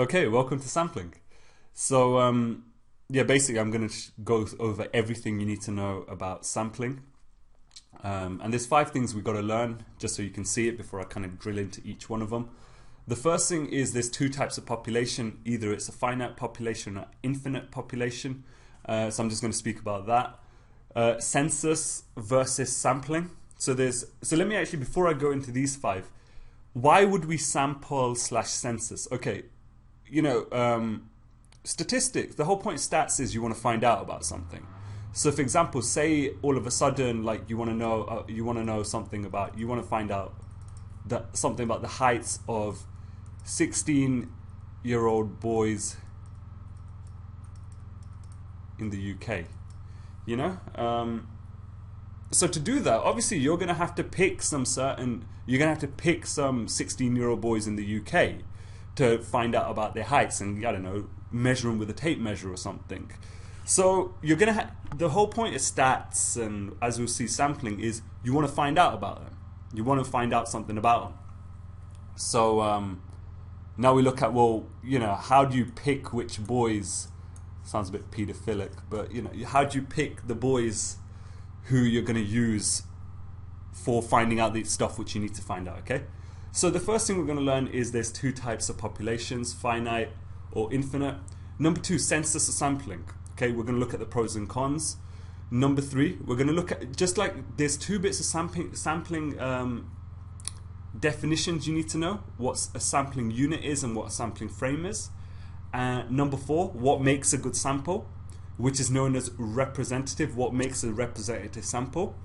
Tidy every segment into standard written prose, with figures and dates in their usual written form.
Okay, welcome to sampling. So, yeah, basically, I'm going to go over everything you need to know about sampling. And there's 5 things we've got to learn just so you can see it before I kind of drill into each one of them. The first thing is there's 2 types of population. Either it's a finite population or infinite population. So I'm just going to speak about that. Census versus sampling. So let me actually, before I go into these 5, why would we sample / census? Okay, statistics, the whole point of stats is you want to find out about something. So for example, say all of a sudden, like you want to know something about, you want to find out something about the heights of 16-year-old boys in the UK, so to do that, obviously you're going to have to pick some 16-year-old boys in the UK to find out about their heights and, I don't know, measure them with a tape measure or something. So you're going to the whole point of stats, and as we'll see, sampling, is you want to find out about them. You want to find out something about them. So now we look at, well, how do you pick which boys? Sounds a bit pedophilic, but how do you pick the boys who you're going to use for finding out the stuff which you need to find out, okay? So the first thing we're going to learn is there's 2 types of populations, finite or infinite. Number 2, census or sampling. Okay, we're going to look at the pros and cons. Number 3, we're going to look at, just like there's 2 bits of sampling definitions you need to know, what a sampling unit is and what a sampling frame is. Number 4, what makes a good sample, which is known as representative, what makes a representative sample.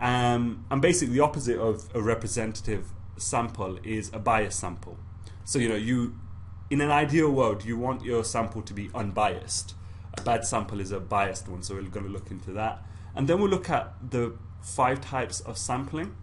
And basically the opposite of a representative sample is a biased sample. So in an ideal world, you want your sample to be unbiased. A bad sample is a biased one, so we're going to look into that. And then we'll look at the 5 types of sampling: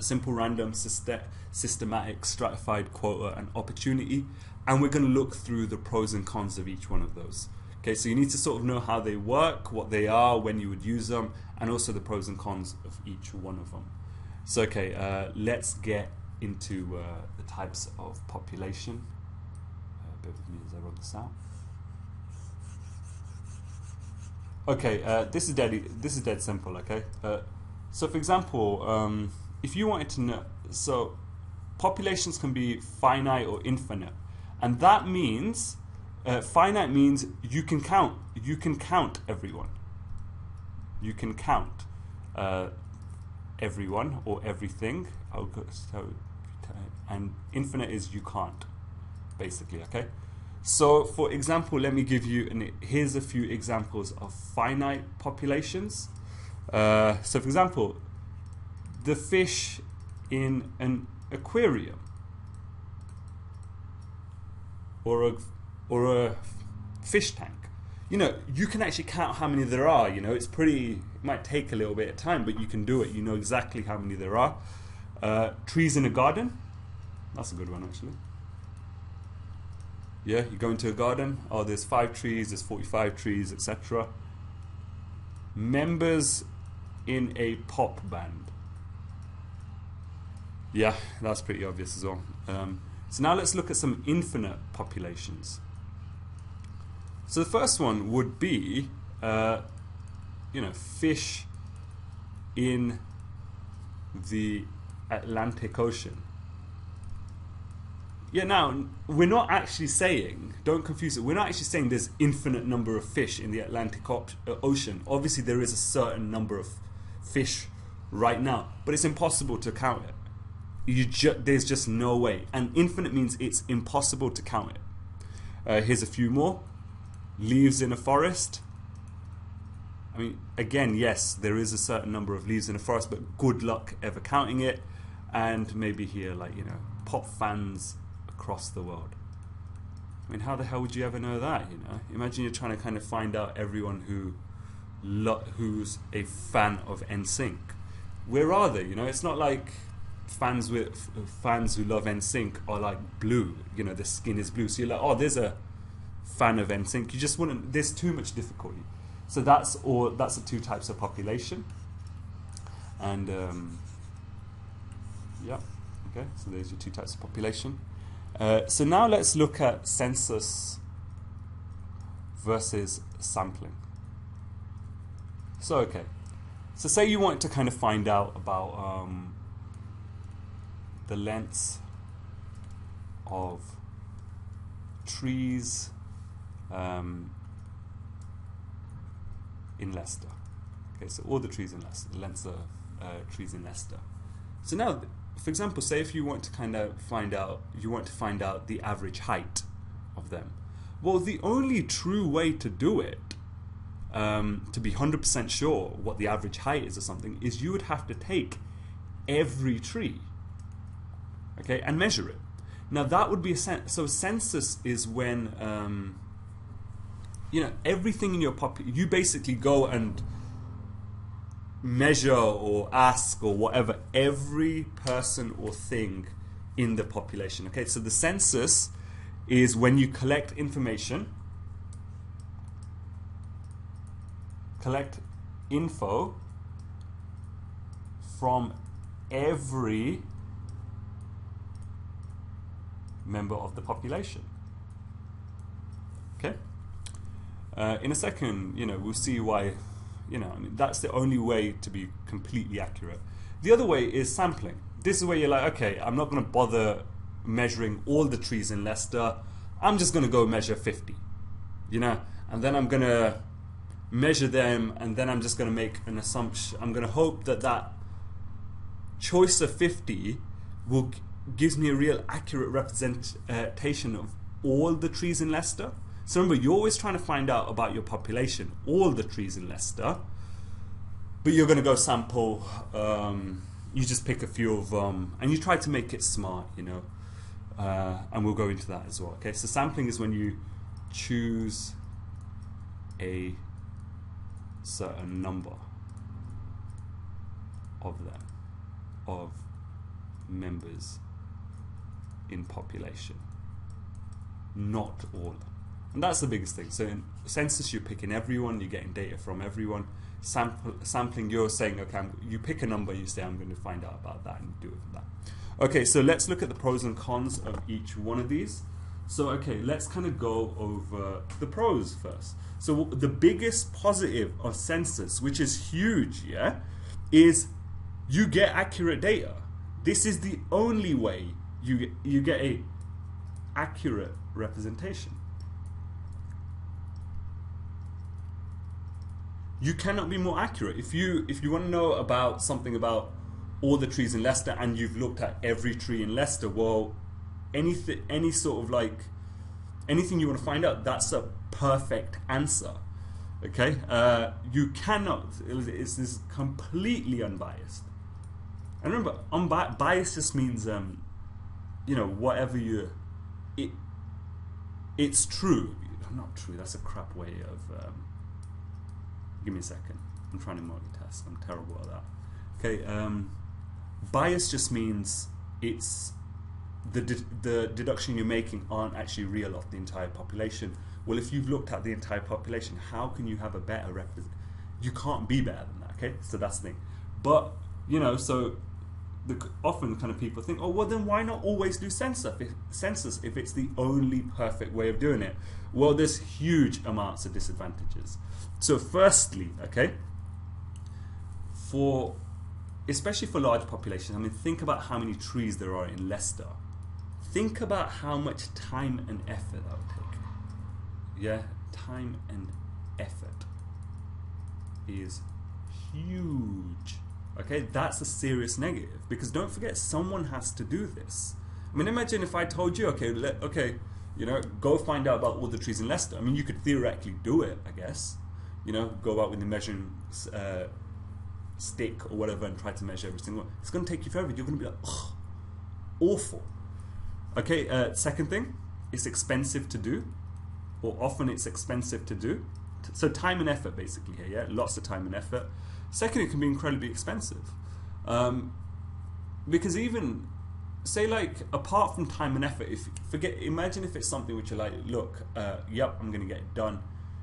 simple, random, systematic, stratified, quota, and opportunity. And we're going to look through the pros and cons of each one of those. Okay, so you need to sort of know how they work, what they are, when you would use them, and also the pros and cons of each one of them. So okay, let's get into the types of population. Bear with me as I run this out. Okay, this is dead simple. Okay, so for example, if you wanted to know, so populations can be finite or infinite, and that means finite means you can count everyone. You can count everyone or everything. And infinite is you can't, basically. Okay. So for example, let me give you here's a few examples of finite populations. So for example, the fish in an aquarium, or a fish tank. You can actually count how many there are. It might take a little bit of time, but you can do it. You know exactly how many there are. Trees in a garden. That's a good one, actually. Yeah, you go into a garden. Oh, there's 5 trees, there's 45 trees, etc. Members in a pop band. Yeah, that's pretty obvious as well. So now let's look at some infinite populations. So the first one would be, fish in the Atlantic Ocean. Yeah, now, we're not actually saying, don't confuse it, we're not actually saying there's infinite number of fish in the Atlantic Ocean. Obviously, there is a certain number of fish right now, but it's impossible to count it. There's just no way. And infinite means it's impossible to count it. Here's a few more. Leaves in a forest. I mean, again, yes, there is a certain number of leaves in a forest, but good luck ever counting it. And maybe here, pop fans across the world. I mean, how the hell would you ever know that, Imagine you're trying to kind of find out everyone who's a fan of NSYNC. Where are they, It's not like fans who love NSYNC are like blue, their skin is blue. So you're like, oh, there's a fan of NSYNC. You just wouldn't, there's too much difficulty. So that's the 2 types of population. And yeah, okay, so there's your 2 types of population. So now let's look at census versus sampling. So okay, so say you want to kind of find out about the lengths of trees in Leicester. Okay, so all the trees in Leicester, the lengths of trees in Leicester. So now, for example, say if you want to kind of find out the average height of them. Well, the only true way to do it, to be 100% sure what the average height is or something, is you would have to take every tree, okay, and measure it. Now that would be so a census is when everything in your population, you basically go and measure or ask or whatever every person or thing in the population. Okay, so the census is when you collect information, collect info from every member of the population. Okay, in a second, we'll see why. That's the only way to be completely accurate. The other way is sampling. This is where you're like, okay, I'm not going to bother measuring all the trees in Leicester. I'm just going to go measure 50, and then I'm going to measure them, and then I'm just going to make an assumption. I'm going to hope that choice of 50 gives me a real accurate representation of all the trees in Leicester. So remember, you're always trying to find out about your population, all the trees in Leicester, but you're going to go sample, you just pick a few of them, and you try to make it smart, and we'll go into that as well. Okay, so sampling is when you choose a certain number of them, of members in population, not all. And that's the biggest thing. So in census, you're picking everyone, you're getting data from everyone. Sampling, you're saying, okay, you pick a number, you say, I'm going to find out about that and do it from that. Okay, so let's look at the pros and cons of each one of these. So, okay, let's kind of go over the pros first. So the biggest positive of census, which is huge, yeah, is you get accurate data. This is the only way you get a accurate representation. You cannot be more accurate. If you want to know about something about all the trees in Leicester and you've looked at every tree in Leicester, well, anything you want to find out, that's a perfect answer. Okay, you cannot. This is completely unbiased. And remember, bias just means whatever it's true. Not true. That's a crap way of. Give me a second. I'm trying to multitask. I'm terrible at that. Okay. Bias just means it's the deduction you're making aren't actually real of the entire population. Well, if you've looked at the entire population, how can you have a better representation? You can't be better than that. Okay. So that's the thing. But so often kind of people think, oh, well, then why not always do census if it's the only perfect way of doing it? Well, there's huge amounts of disadvantages. So firstly, okay, especially for large populations, I mean, think about how many trees there are in Leicester. Think about how much time and effort that would take. Yeah, time and effort is huge. Okay, that's a serious negative, because don't forget, someone has to do this. I mean, imagine if I told you, okay, go find out about all the trees in Leicester. I mean, you could theoretically do it, I guess. Go out with the measuring stick or whatever and try to measure every single one. It's going to take you forever. You're going to be like, ugh, awful. Okay, second thing, it's expensive to do, or often it's expensive to do. So time and effort, basically here, yeah, lots of time and effort. Second, it can be incredibly expensive, because even say, like, apart from time and effort, imagine if it's something which you're like, look, yep, I'm going to get it done.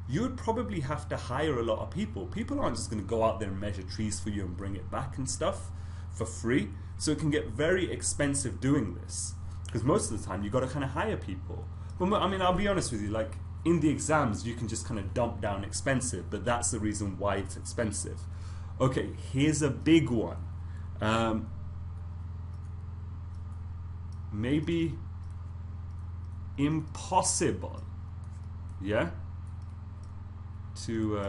You would probably have to hire a lot of people. People aren't just going to go out there and measure trees for you and bring it back and stuff for free. So it can get very expensive doing this. because most of the time you got to kind of hire people. But I mean, I'll be honest with you, like in the exams you can just kind of dump down expensive, but that's the reason why it's expensive. Okay, here's a big one. Maybe impossible, yeah, to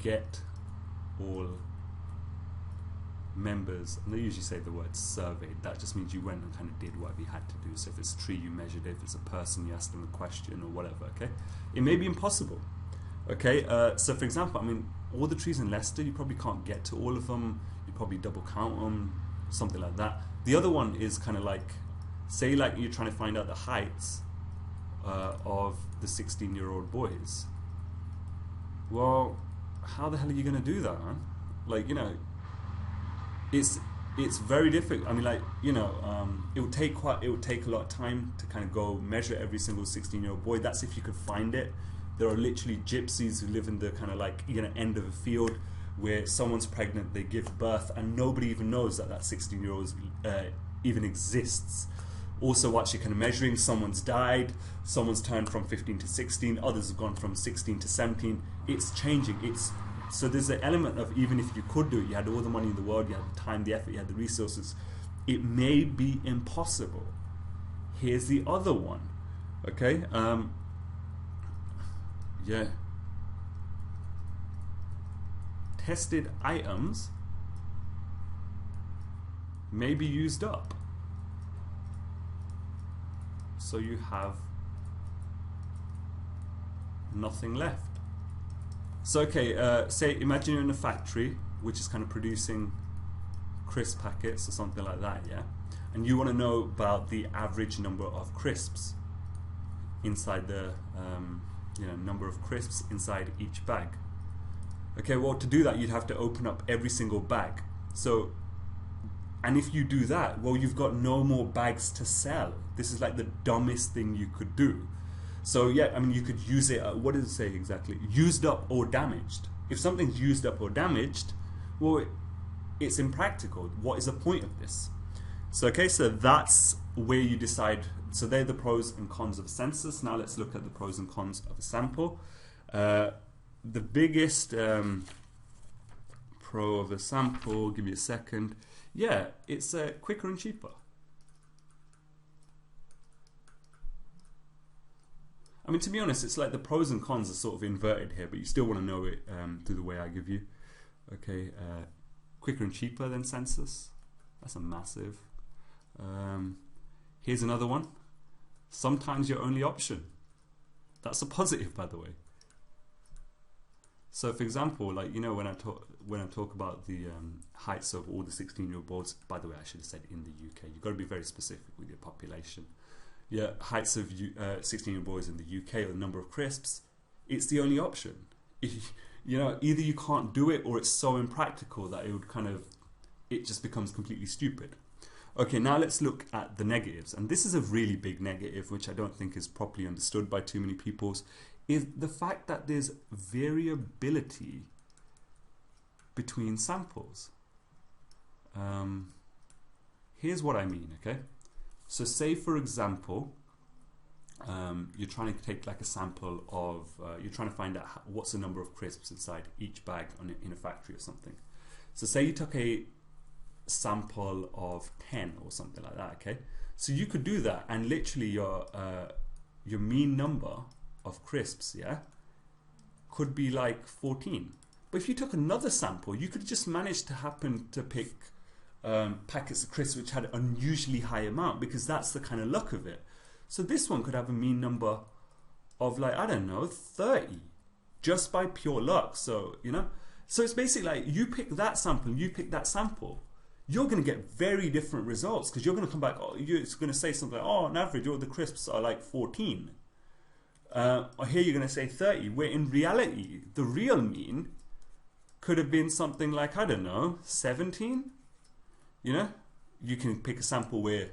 get all members, and they usually say the word surveyed. That just means you went and kind of did what you had to do. So if it's a tree, you measured it. If it's a person, you asked them a question or whatever. Okay, it may be impossible. Okay, so for example, I mean, all the trees in Leicester, you probably can't get to all of them. You probably double count them, something like that. The other one is kind of like, say like you're trying to find out the heights of the 16-year-old boys. Well, how the hell are you going to do that, man? Like, you know, it's very difficult. I mean, like, you know, it would take a lot of time to kind of go measure every single 16-year-old boy. That's if you could find it. There are literally gypsies who live in the kind of like, you know, end of a field where someone's pregnant, they give birth, and nobody even knows that 16-year-old even exists. Also, what you're kind of measuring, someone's died, someone's turned from 15 to 16, others have gone from 16 to 17. It's changing. So there's an element of, even if you could do it, you had all the money in the world, you had the time, the effort, you had the resources, it may be impossible. Here's the other one. Okay, yeah. Tested items may be used up. So you have nothing left. So okay, say imagine you're in a factory which is kind of producing crisp packets or something like that, yeah? And you want to know about the average number of crisps inside the number of crisps inside each bag. Okay, well, to do that you'd have to open up every single bag. So, and if you do that, well, you've got no more bags to sell. This is like the dumbest thing you could do. So yeah, I mean, you could use it, what does it say exactly? Used up or damaged. If something's used up or damaged, well, it's impractical. What is the point of this? So okay, so that's where you decide. So they're the pros and cons of a census. Now let's look at the pros and cons of a sample. The biggest pro of a sample, give me a second. Yeah, it's quicker and cheaper. I mean, to be honest, it's like the pros and cons are sort of inverted here, but you still want to know it through the way I give you. Okay, quicker and cheaper than census. That's a massive. Here's another one. Sometimes your only option. That's a positive, by the way. So, for example, like, you know, when I talk about the heights of all the 16-year-old boys, by the way, I should have said in the UK. You've got to be very specific with your population. Yeah, heights of 16-year-old boys in the UK or the number of crisps. It's the only option. You know, either you can't do it or it's so impractical that it just becomes completely stupid. Okay, now let's look at the negatives. And this is a really big negative, which I don't think is properly understood by too many people, is the fact that there's variability between samples. Here's what I mean, okay? So say, for example, you're trying to take like a sample of, you're trying to find out what's the number of crisps inside each bag in a factory or something. So say you took a sample of 10 or something like that, okay? So you could do that, and literally your mean number of crisps, yeah, could be like 14. But if you took another sample, you could just manage to happen to pick packets of crisps which had an unusually high amount, because that's the kind of luck of it. So this one could have a mean number of, like, I don't know, 30, just by pure luck. So, you know, so it's basically like you pick that sample, you pick that sample, you're going to get very different results, because you're going to come back, you're going to say something like, oh, on average all the crisps are like 14. Or here you're going to say 30, where in reality the real mean could have been something like, I don't know, 17. You know, you can pick a sample where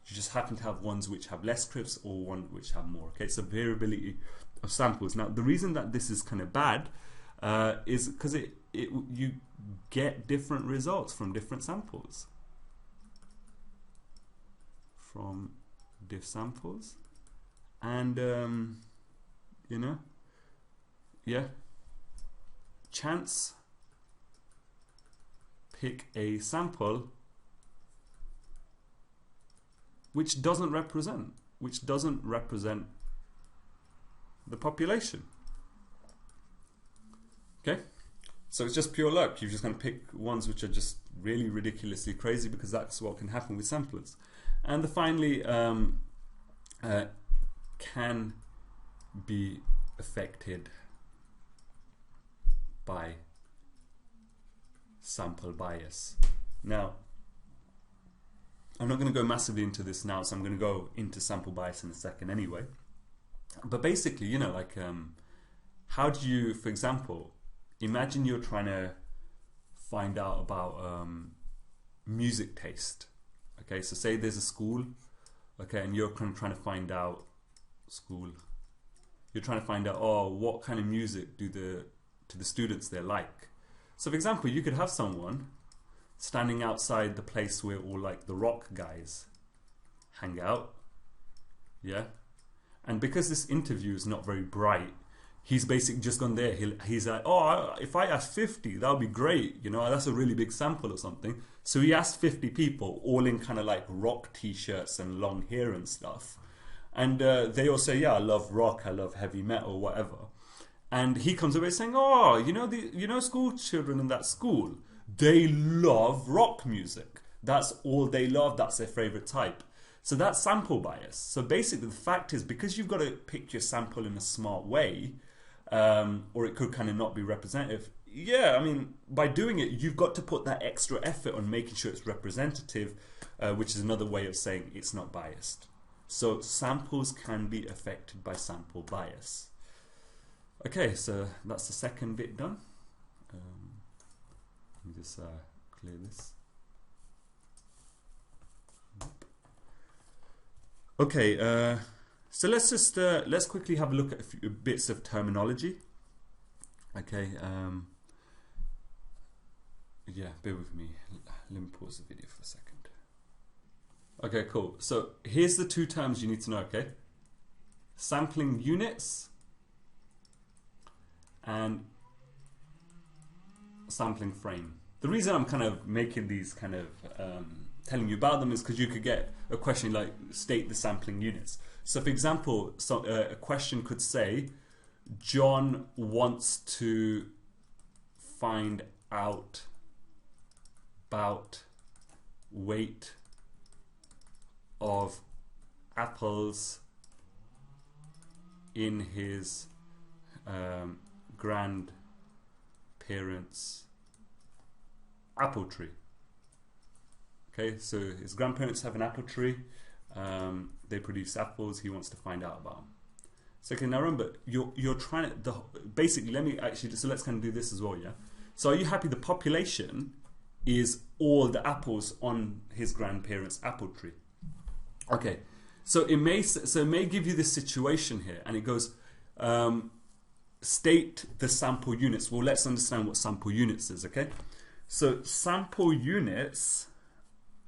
you just happen to have ones which have less crisps or one which have more. Okay, so variability of samples. Now, the reason that this is kind of bad is because you get different results from different samples. From diff samples, and you know, yeah, chance pick a sample which doesn't represent the population. Okay, so it's just pure luck. You're just going to pick ones which are just really ridiculously crazy, because that's what can happen with samplers. And finally, can be affected by sample bias. Now, I'm not going to go massively into this now, so I'm going to go into sample bias in a second anyway. But basically, you know, like, how do you, for example, imagine you're trying to find out about music taste. Okay, so say there's a school, okay, and you're kind of trying to find out You're trying to find out, oh, what kind of music do the students there like. So, for example, you could have someone standing outside the place where all like the rock guys hang out, yeah. And because this interview is not very bright, he's basically just gone there. He's like, oh, if I ask 50, that would be great. You know, that's a really big sample or something. So he asked 50 people, all in kind of like rock t-shirts and long hair and stuff. And they all say, yeah, I love rock, I love heavy metal, whatever. And he comes away saying, oh, you know school children in that school, they love rock music. That's all they love. That's their favorite type. So that's sample bias. So basically the fact is, because you've got to pick your sample in a smart way, or it could kind of not be representative. Yeah, I mean, by doing it, you've got to put that extra effort on making sure it's representative, which is another way of saying it's not biased. So samples can be affected by sample bias. Okay, so that's the second bit done. Let me just clear this. Okay, so let's quickly have a look at a few bits of terminology. Okay, yeah, bear with me. Let me pause the video for a second. Okay, cool. So here's the two terms you need to know. Okay, sampling units and sampling frame. The reason I'm kind of making these kind of telling you about them is because you could get a question like state the sampling units. So for example, a question could say, John wants to find out about weight of apples in his grandparents' apple tree. Okay, so his grandparents have an apple tree. They produce apples. He wants to find out about them. So okay, now remember, you're trying to basically. Let me actually. So let's kind of do this as well, yeah. So are you happy? The population is all the apples on his grandparents' apple tree. Okay, so it may give you this situation here, and it goes state the sample units. Well, let's understand what sample units is. Okay, so sample units.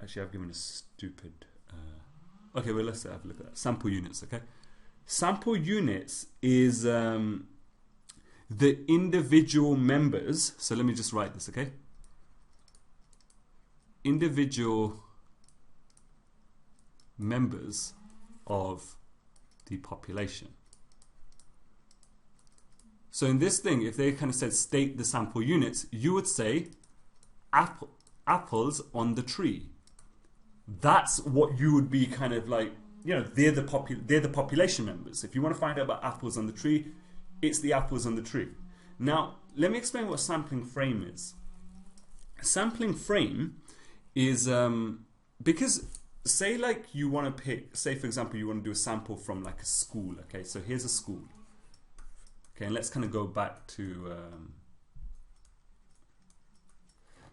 Actually, I've given a stupid. Okay, well, let's have a look at that. Sample units. Okay, sample units is the individual members. So let me just write this. Okay, individual members of the population. So in this thing, if they kind of said state the sample units, you would say apples on the tree. That's what you would be kind of like, you know, they're the population members. If you want to find out about apples on the tree, it's the apples on the tree. Now, let me explain what sampling frame is. A sampling frame is because say like you want to pick, say for example you want to do a sample from like a school. Okay, so here's a school. Okay, and let's kind of go back to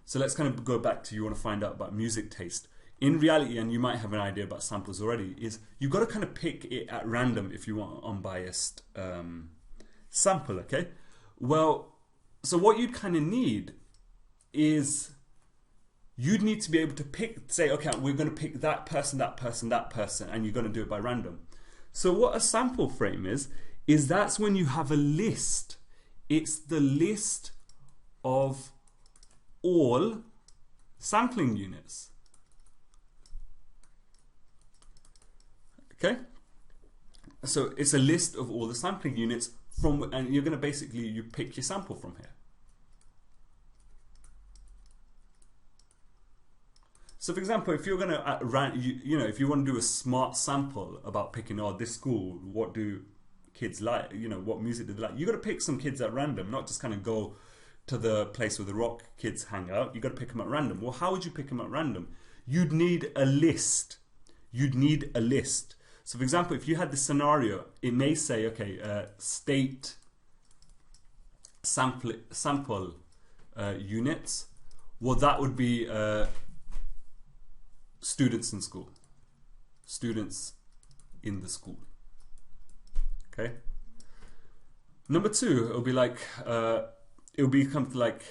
so let's kind of go back to you want to find out about music taste. In reality, and you might have an idea about samples already, is you've got to kind of pick it at random if you want an unbiased sample. Okay, well, So what you'd kind of need is you'd need to be able to say, okay, we're going to pick that person, that person, that person, and you're going to do it by random. So what a sample frame is that's when you have a list. It's the list of all sampling units. Okay? So it's a list of all the sampling units and you're going to basically, you pick your sample from here. So for example, if you're going to, if you want to do a smart sample about picking, this school, what do kids like, what music do they like? You got to pick some kids at random, not just kind of go to the place where the rock kids hang out. You got to pick them at random. Well, how would you pick them at random? You'd need a list. You'd need a list. So for example, if you had this scenario, it may say, okay, state sample units. Well, that would be students in school. Students in the school. Okay. Number two, it'll be like, it'll become like,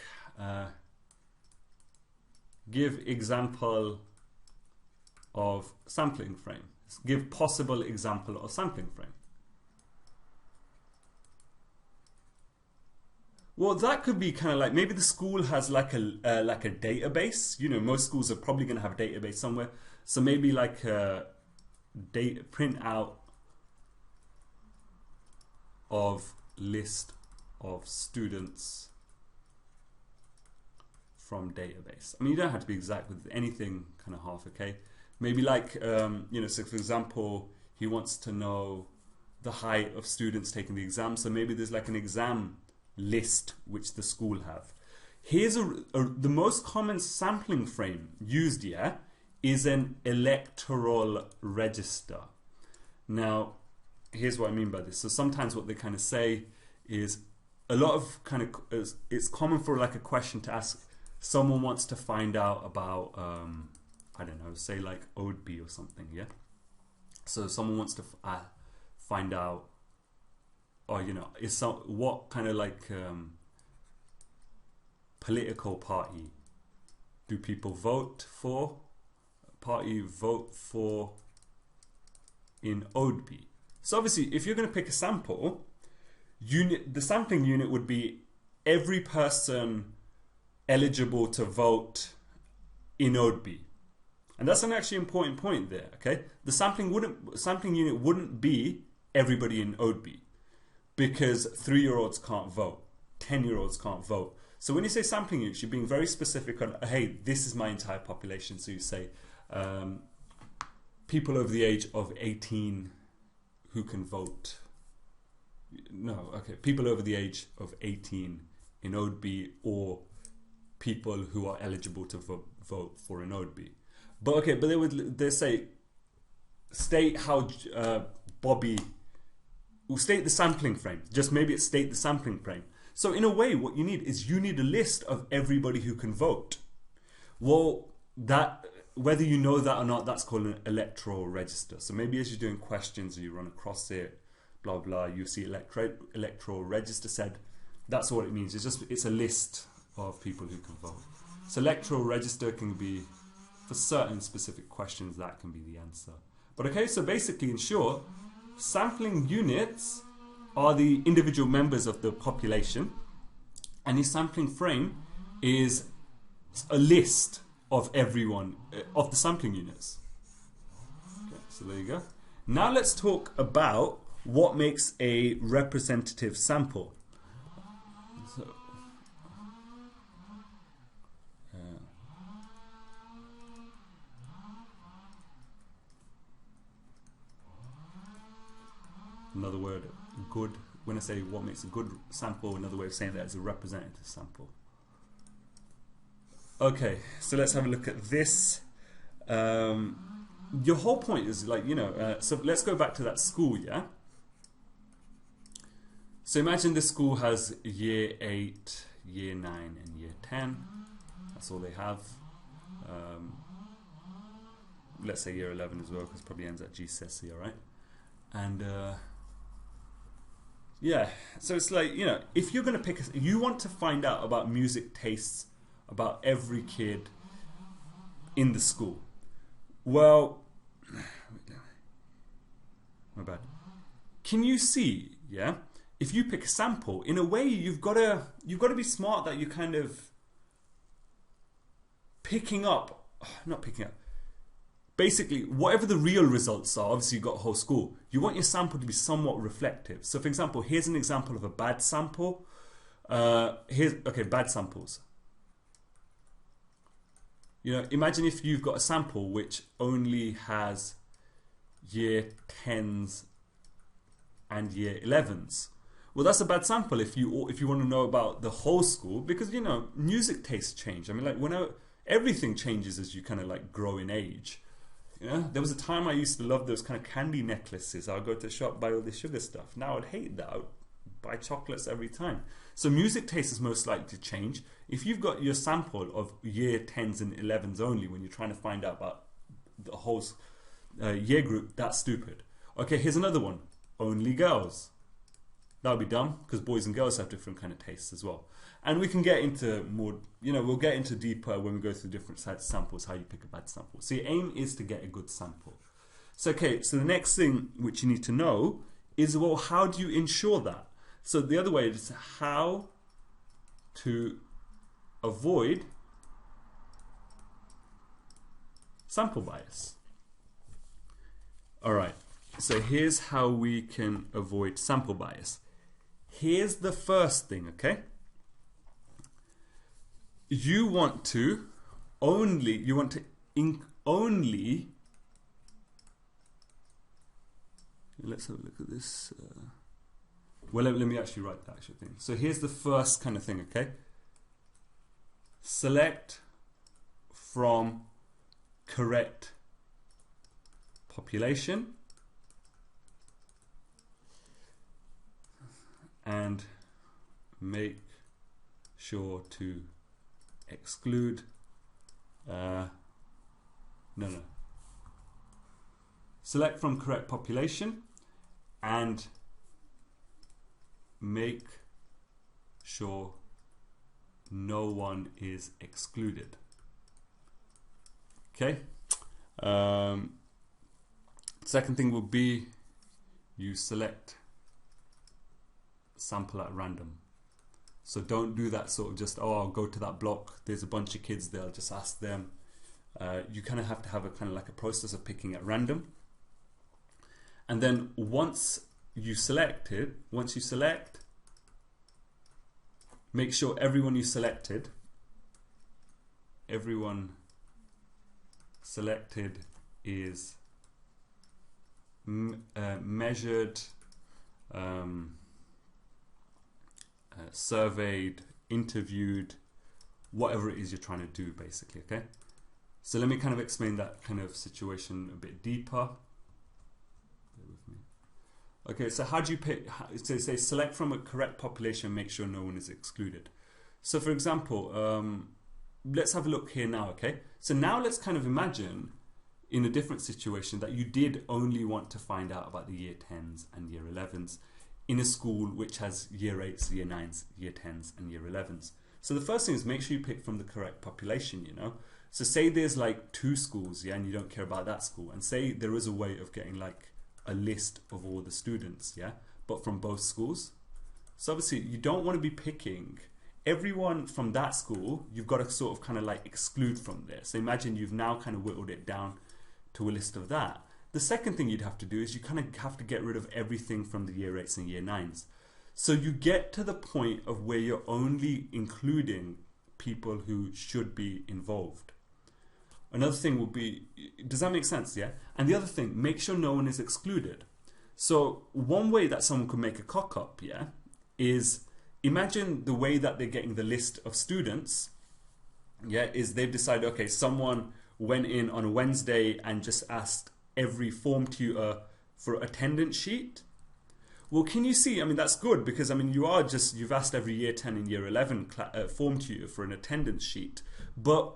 give example of sampling frame. Give possible example of sampling frame. Well, that could be kind of like, maybe the school has like a database. Most schools are probably going to have a database somewhere. So maybe like a print out of list of students from database. I mean, you don't have to be exact with anything, kind of half, okay? Maybe like, so for example, he wants to know the height of students taking the exam. So maybe there's like an exam list which the school have. Here's the most common sampling frame used here is an electoral register. Now, here's what I mean by this. So sometimes what they kind of say is a lot of it's common for like a question to ask. Someone wants to find out about, I don't know, say like ODB or something, yeah? So someone wants to find out, or, what kind of like political party do people vote for? Party vote for in ODB. So obviously, if you're going to pick a sample, the sampling unit would be every person eligible to vote in ODB. And that's an actually important point there, okay? The sampling unit wouldn't be everybody in ODB, because 3-year-olds can't vote, 10-year-olds can't vote. So when you say sampling units, you're being very specific on, hey, this is my entire population. So you say people over the age of 18 who can vote. No, okay, people over the age of 18 in ODB, or people who are eligible to vote for an ODB. But okay, but they say state how Bobby will state the sampling frame. Just maybe it's state the sampling frame. So in a way, what you need is a list of everybody who can vote. Well, that, whether you know that or not, that's called an electoral register. So maybe as you're doing questions and you run across it, blah blah, you see electoral register said. That's what it means. It's a list of people who can vote. So electoral register can be, for certain specific questions, that can be the answer. But okay, so basically, in short, sampling units are the individual members of the population, and the sampling frame is a list of everyone, of the sampling units. Okay, so there you go. Now let's talk about what makes a representative sample. So, another word, good. When I say what makes a good sample, another way of saying that is a representative sample. Okay, so let's have a look at this. Your whole point is like, so let's go back to that school, yeah? So imagine this school has year 8, year 9, and year 10. That's all they have. Let's say year 11 as well, because it probably ends at GCSE, alright? And Yeah, so it's like, if you're going to pick, you want to find out about music tastes about every kid in the school. Well, my bad. Can you see, yeah? If you pick a sample, in a way, you've got to be smart that you're kind of picking up, not picking up. Basically, whatever the real results are, obviously you've got a whole school. You want your sample to be somewhat reflective. So, for example, here's an example of a bad sample. Bad samples. Imagine if you've got a sample which only has year 10s and year 11s. Well, that's a bad sample if you want to know about the whole school, because music tastes change. I mean, like everything changes as you kind of like grow in age. There was a time I used to love those kind of candy necklaces. I'd go to the shop, buy all this sugar stuff. Now I'd hate that. I'd buy chocolates every time. So music taste is most likely to change. If you've got your sample of year 10s and 11s only when you're trying to find out about the whole year group, that's stupid. Okay, here's another one. Only girls. That would be dumb, because boys and girls have different kind of tastes as well. And we can get into more, we'll get into deeper when we go through different size samples, how you pick a bad sample. So your aim is to get a good sample. So the next thing which you need to know is, well, how do you ensure that? So the other way is how to avoid sample bias. All right, so here's how we can avoid sample bias. Here's the first thing, okay? You want to only, let's have a look at this. Well, let me actually write the actual thing. So here's the first kind of thing, okay? Select from correct population and make sure to exclude select from correct population and make sure no one is excluded. Okay. Second thing will be you select sample at random. So don't do that sort of just, I'll go to that block, there's a bunch of kids there, I'll just ask them. You kind of have to have a kind of like a process of picking at random. And then once you select, make sure everyone selected is measured, surveyed, interviewed, whatever it is you're trying to do, basically. Okay, so let me kind of explain that kind of situation a bit deeper. Bear with me. Okay, so how do you pick? So say select from a correct population and make sure no one is excluded. So for example, let's have a look here now. Okay, so now let's kind of imagine in a different situation that you did only want to find out about the year 10s and year 11s in a school which has year 8s, year 9s, year 10s and year 11s. So the first thing is make sure you pick from the correct population, So say there's like 2 schools, and you don't care about that school, and say there is a way of getting like a list of all the students, but from both schools. So obviously you don't want to be picking everyone from that school. You've got to sort of kind of like exclude from there. So imagine you've now kind of whittled it down to a list of that. The second thing you'd have to do is you kind of have to get rid of everything from the year 8s and year 9s. So you get to the point of where you're only including people who should be involved. Another thing would be, does that make sense? Yeah. And the other thing, make sure no one is excluded. So one way that someone could make a cock up, is imagine the way that they're getting the list of students, is they've decided, okay, someone went in on a Wednesday and just asked every form tutor for attendance sheet. Well, can you see, I mean, that's good because, I mean, you've asked every year 10 and year 11 form tutor for an attendance sheet. But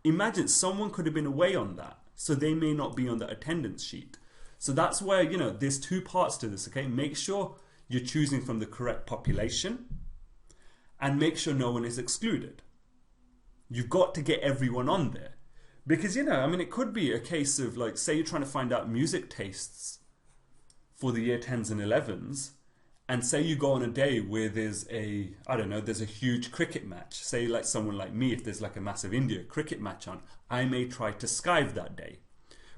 imagine someone could have been away on that, so they may not be on the attendance sheet. So that's where, there's 2 parts to this, okay? Make sure you're choosing from the correct population, and make sure no one is excluded. You've got to get everyone on there. Because, you know, I mean, it could be a case of, like, say you're trying to find out music tastes for the year 10s and 11s, and say you go on a day where there's a, I don't know, there's a huge cricket match. Say, like, someone like me, if there's like a massive India cricket match on, I may try to skive that day.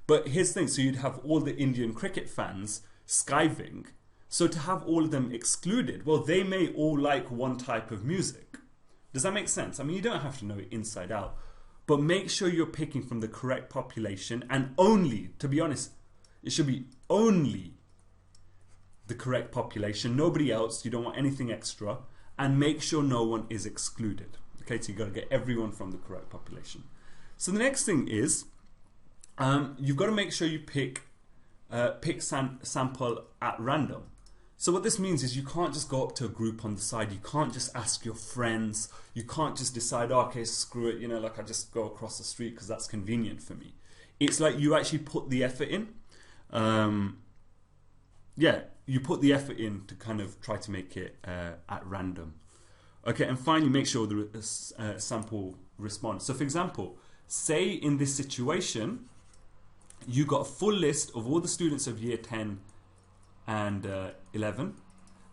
But here's the thing, so you'd have all the Indian cricket fans skiving. So to have all of them excluded, well, they may all like one type of music. Does that make sense? I mean, you don't have to know it inside out, but make sure you're picking from the correct population, and only, to be honest, it should be only the correct population, nobody else. You don't want anything extra, and make sure no one is excluded. Okay, so you've got to get everyone from the correct population. So the next thing is, you've got to make sure you pick sample at random. So what this means is you can't just go up to a group on the side. You can't just ask your friends. You can't just decide, oh, okay, screw it, you know, like I just go across the street because that's convenient for me. It's like you actually put the effort in. You put the effort in to kind of try to make it at random. Okay, and finally, make sure the sample responds. So for example, say in this situation, you got a full list of all the students of year 10 and 11,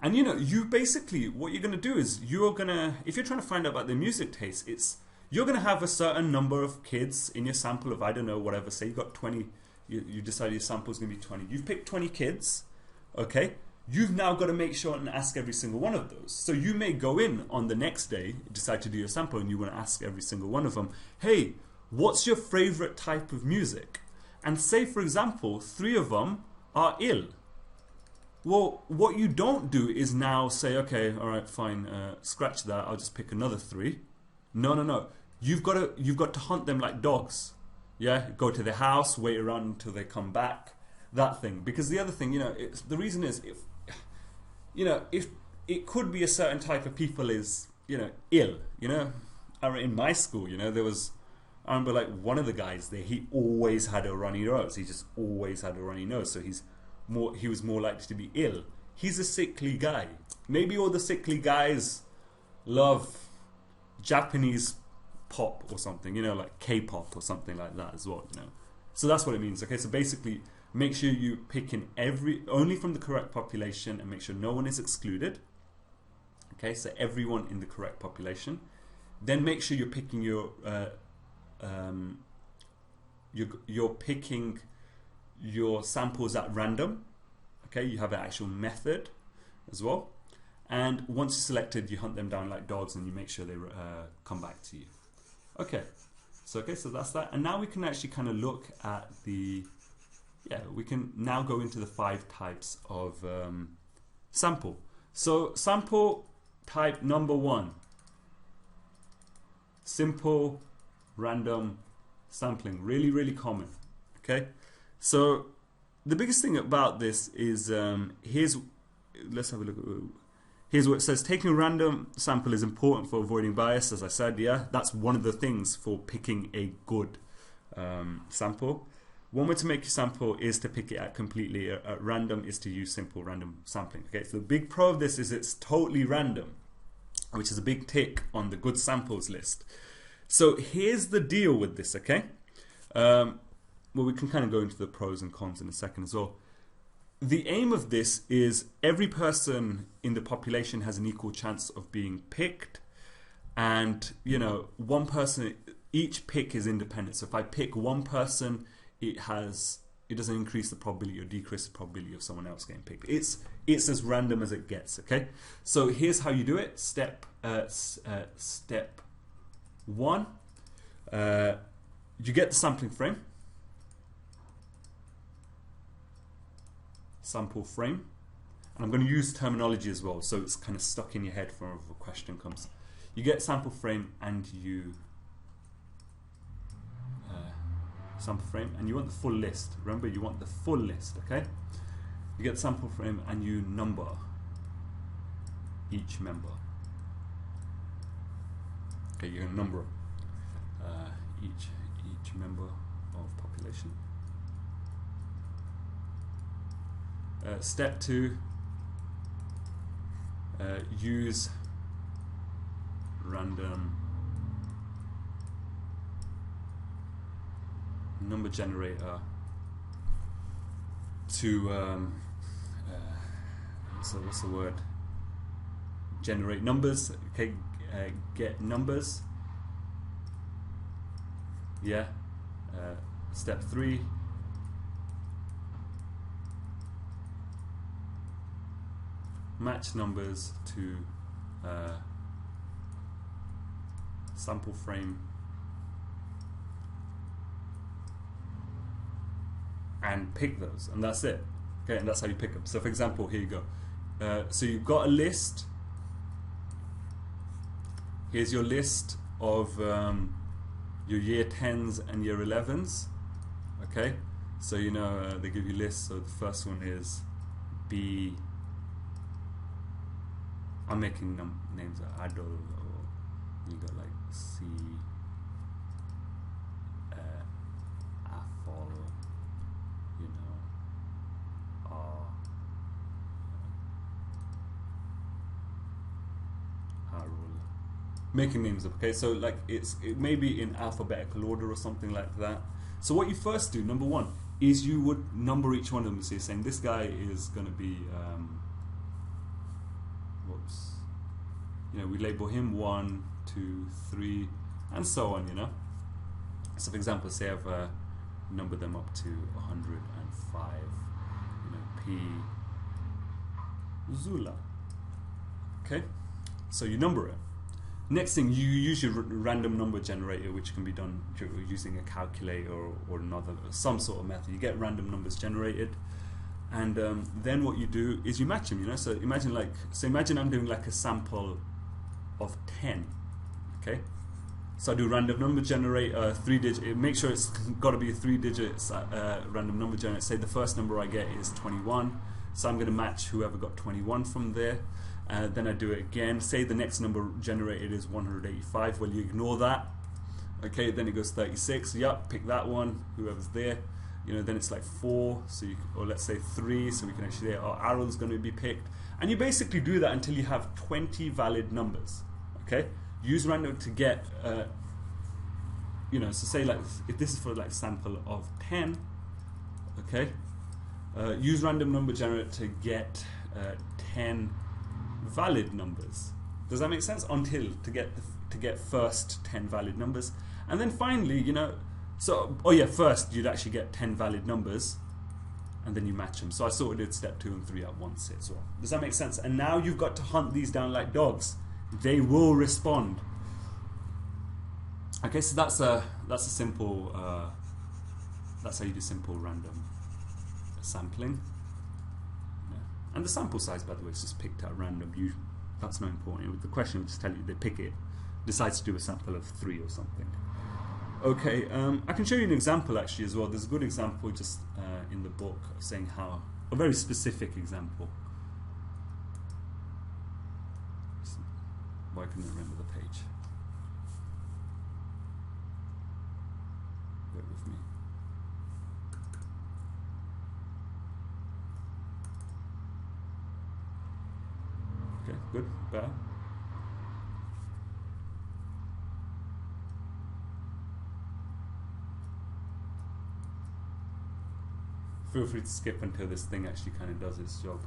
and you know, you basically, what you're going to do is you're going to, if you're trying to find out about their music taste, you're going to have a certain number of kids in your sample of, I don't know, whatever, say you got 20, you decide your sample is going to be 20, you've picked 20 kids, okay, you've now got to make sure and ask every single one of those. So you may go in on the next day, decide to do your sample, and you want to ask every single one of them, hey, what's your favorite type of music? And say, for example, 3 of them are ill. Well, what you don't do is now say, okay, all right, fine, scratch that, I'll just pick another 3. No. You've got to hunt them like dogs. Yeah, go to their house, wait around until they come back, that thing. Because the other thing, you know, the reason is, if it could be a certain type of people is, you know, ill. You know, in my school, you know, I remember like one of the guys there, he always had a runny nose. He just always had a runny nose. So he was more likely to be ill. He's a sickly guy. Maybe all the sickly guys love Japanese pop or something, you know, like K-pop or something like that as well, you know. So that's what it means. Okay, so basically, make sure you pick in only from the correct population, and make sure no one is excluded. Okay, so everyone in the correct population. Then make sure you're picking you're picking your samples at random. Okay, you have an actual method as well, and once you're selected, you hunt them down like dogs, and you make sure they come back to you. Okay, so that's that, and now we can actually kind of look at we can now go into the 5 types of sample. So sample type number 1, simple random sampling, really common. Okay, so the biggest thing about this is let's have a look at, here's what it says. Taking a random sample is important for avoiding bias, as I said. Yeah, that's one of the things for picking a good sample. One way to make your sample is to pick it at completely at random, is to use simple random sampling. Okay, so the big pro of this is it's totally random, which is a big tick on the good samples list. So here's the deal with this, okay? Well, we can kind of go into the pros and cons in a second as well. The aim of this is every person in the population has an equal chance of being picked, and you know, one person, each pick is independent. So if I pick one person, it doesn't increase the probability or decrease the probability of someone else getting picked. It's as random as it gets. Okay, so here's how you do it. Step 1, you get the sampling frame, sample frame, and I'm going to use terminology as well, so it's kind of stuck in your head for if a question comes. You get sample frame, and you want the full list. Remember, you want the full list. Okay, you get the sample frame, and you number each member. Okay, you're going to number each member of population. Step 2, use random number generator to so what's the word? Generate numbers. Okay, get numbers. Yeah. Step 3. Match numbers to sample frame and pick those, and that's it. Okay, and that's how you pick them. So for example, here you go. So you've got a list. Here's your list of your year 10s and year 11s. Okay, so you know they give you lists. So the first one is B. I'm making names like Adol, or you got like C, Afol, you know, R, Harul. Making names up. Okay, so like it may be in alphabetical order or something like that. So what you first do, number one, is you would number each one of them. So you're saying this guy is going to be. You know, we label him 1, 2, 3, and so on, you know. So for example, say I've numbered them up to 105, you know, P Zula. Okay, so you number it. Next thing, you use your random number generator, which can be done using a calculator or some sort of method. You get random numbers generated. And then what you do is you match them, you know. So imagine I'm doing like a sample of 10. Okay, so I do random number generator, 3-digit. Make sure it's got to be a 3-digit random number generator. Say the first number I get is 21, so I'm going to match whoever got 21 from there. Then I do it again. Say the next number generated is 185. Well, you ignore that. Okay, then it goes 36. Yep, pick that one. Whoever's there. You know, then it's like 4, so or let's say 3, so we can actually say our arrow's going to be picked, and you basically do that until you have 20 valid numbers. Okay, use random to get, you know, so say like if this is for like sample of 10. Okay, use random number generator to get 10 valid numbers. Does that make sense? Until to get first 10 valid numbers, and then finally, you know. So, oh yeah, first you'd actually get 10 valid numbers, and then you match them. So I sort of did step 2 and 3 at once as well. Does that make sense? And now you've got to hunt these down like dogs. They will respond. Okay, so that's a simple. That's how you do simple random sampling. Yeah. And the sample size, by the way, is just picked at random. That's not important. The question will just tell you they pick it, decides to do a sample of 3 or something. Okay, I can show you an example actually as well. There's a good example just in the book of saying how, a very specific example. Why couldn't I remember the page? Bear with me. Okay, good, better. Feel free to skip until this thing actually kind of does its job.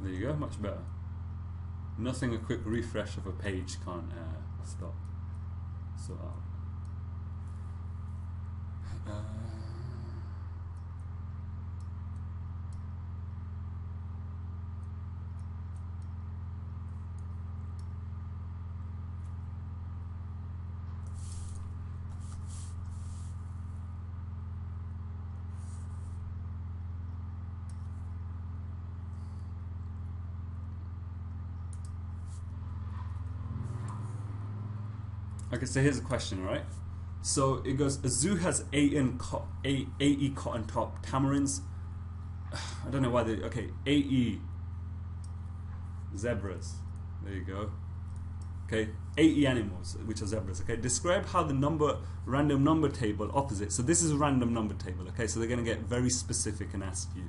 There you go, much better. Nothing a quick refresh of a page can't stop. So okay, so here's a question, right? So it goes, a zoo has AE cotton top tamarins. I don't know why okay, AE zebras. There you go. Okay, 80 animals, which are zebras. Okay, describe how the random number table opposite. So this is a random number table. Okay, so they're going to get very specific and ask you.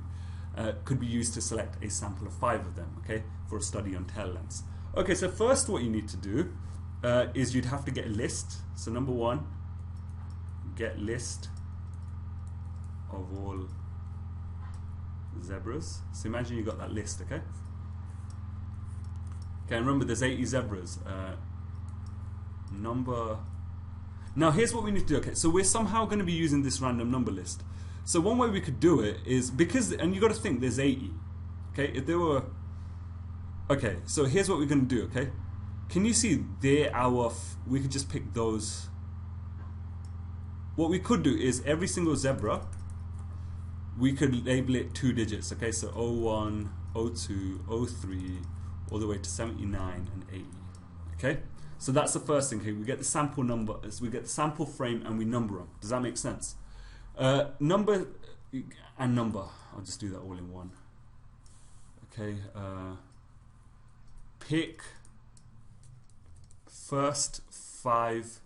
Could be used to select a sample of 5 of them. Okay, for a study on tail lengths. Okay, so first what you need to do is you'd have to get a list. So number 1, get list of all zebras. So imagine you got that list. Okay. Okay, and remember there's 80 zebras. Now here's what we need to do. Okay, so we're somehow going to be using this random number list. So one way we could do it is and you got to think there's 80. Okay, if there were. Okay, so here's what we're going to do. Okay, can you see we could just pick those. What we could do is every single zebra, we could label it 2 digits. Okay, so 01, 02, 03. All the way to 79 and 80. Okay, so that's the first thing. Okay, we get the sample number, we get the sample frame, and we number them. Does that make sense? Number and number. I'll just do that all in one. Okay, pick first 5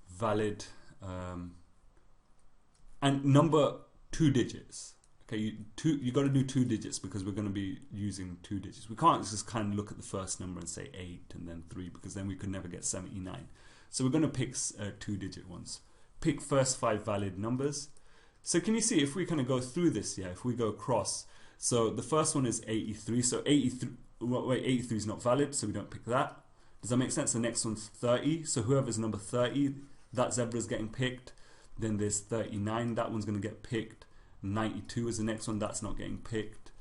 valid and number 2 digits. Okay, you got to do 2 digits because we're going to be using 2 digits. We can't just kind of look at the first number and say 8 and then 3 because then we could never get 79. So we're going to pick 2-digit ones. Pick first 5 valid numbers. So can you see if we kind of go through this? Yeah, if we go across. So the first one is 83. So 83 is not valid, so we don't pick that. Does that make sense? The next one's 30. So whoever's number 30, that zebra is getting picked. Then there's 39. That one's going to get picked. 92 is the next one, that's not getting picked.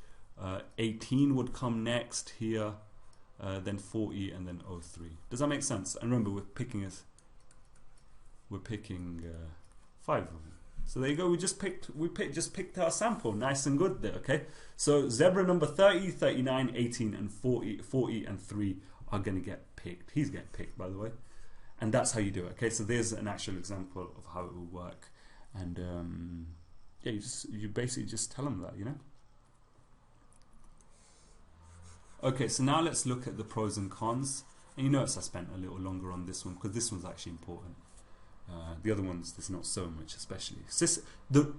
18 would come next here, then 40, and then 03. Does that make sense? And remember, we're picking 5 of them. So there you go. We just picked our sample, nice and good there. Okay. So zebra number 30, 39, 18, and 40 and 3 are going to get picked. He's getting picked, by the way, and that's how you do it. Okay. So there's an actual example of how it will work, and yeah, you basically just tell them that, you know. Okay, so now let's look at the pros and cons. And you notice I spent a little longer on this one because this one's actually important. The other ones, there's not so much, especially. So the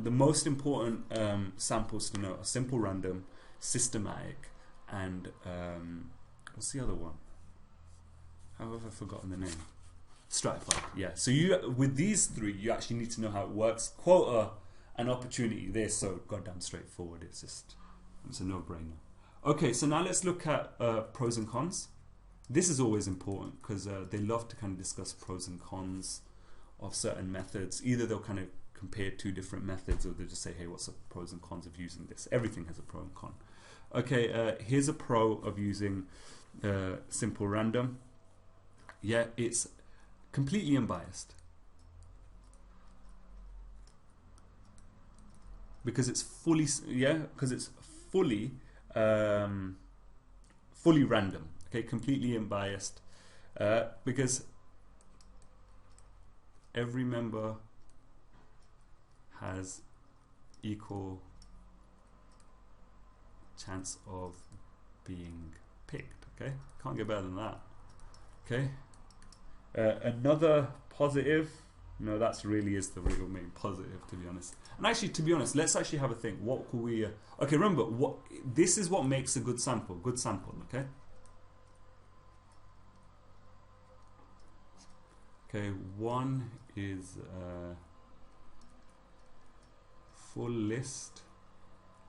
most important samples to know are simple random, systematic, and what's the other one? How have I forgotten the name? Stratified. Yeah. So with these 3, you actually need to know how it works. Quota and opportunity. They're so goddamn straightforward. It's a no-brainer. Okay, so now let's look at pros and cons. This is always important because they love to kind of discuss pros and cons of certain methods. Either they'll kind of compare 2 different methods, or they'll just say, hey, what's the pros and cons of using this? Everything has a pro and con. Okay, here's a pro of using simple random. Yeah, it's completely unbiased because it's fully random. Okay, completely unbiased because every member has equal chance of being picked. Okay, can't get better than that. Okay. Another positive, no, that's really is the real main positive, to be honest. And actually, to be honest, let's actually have a think. What could we? Okay, remember, this is what makes a good sample. Good sample, okay. Okay, one is full list.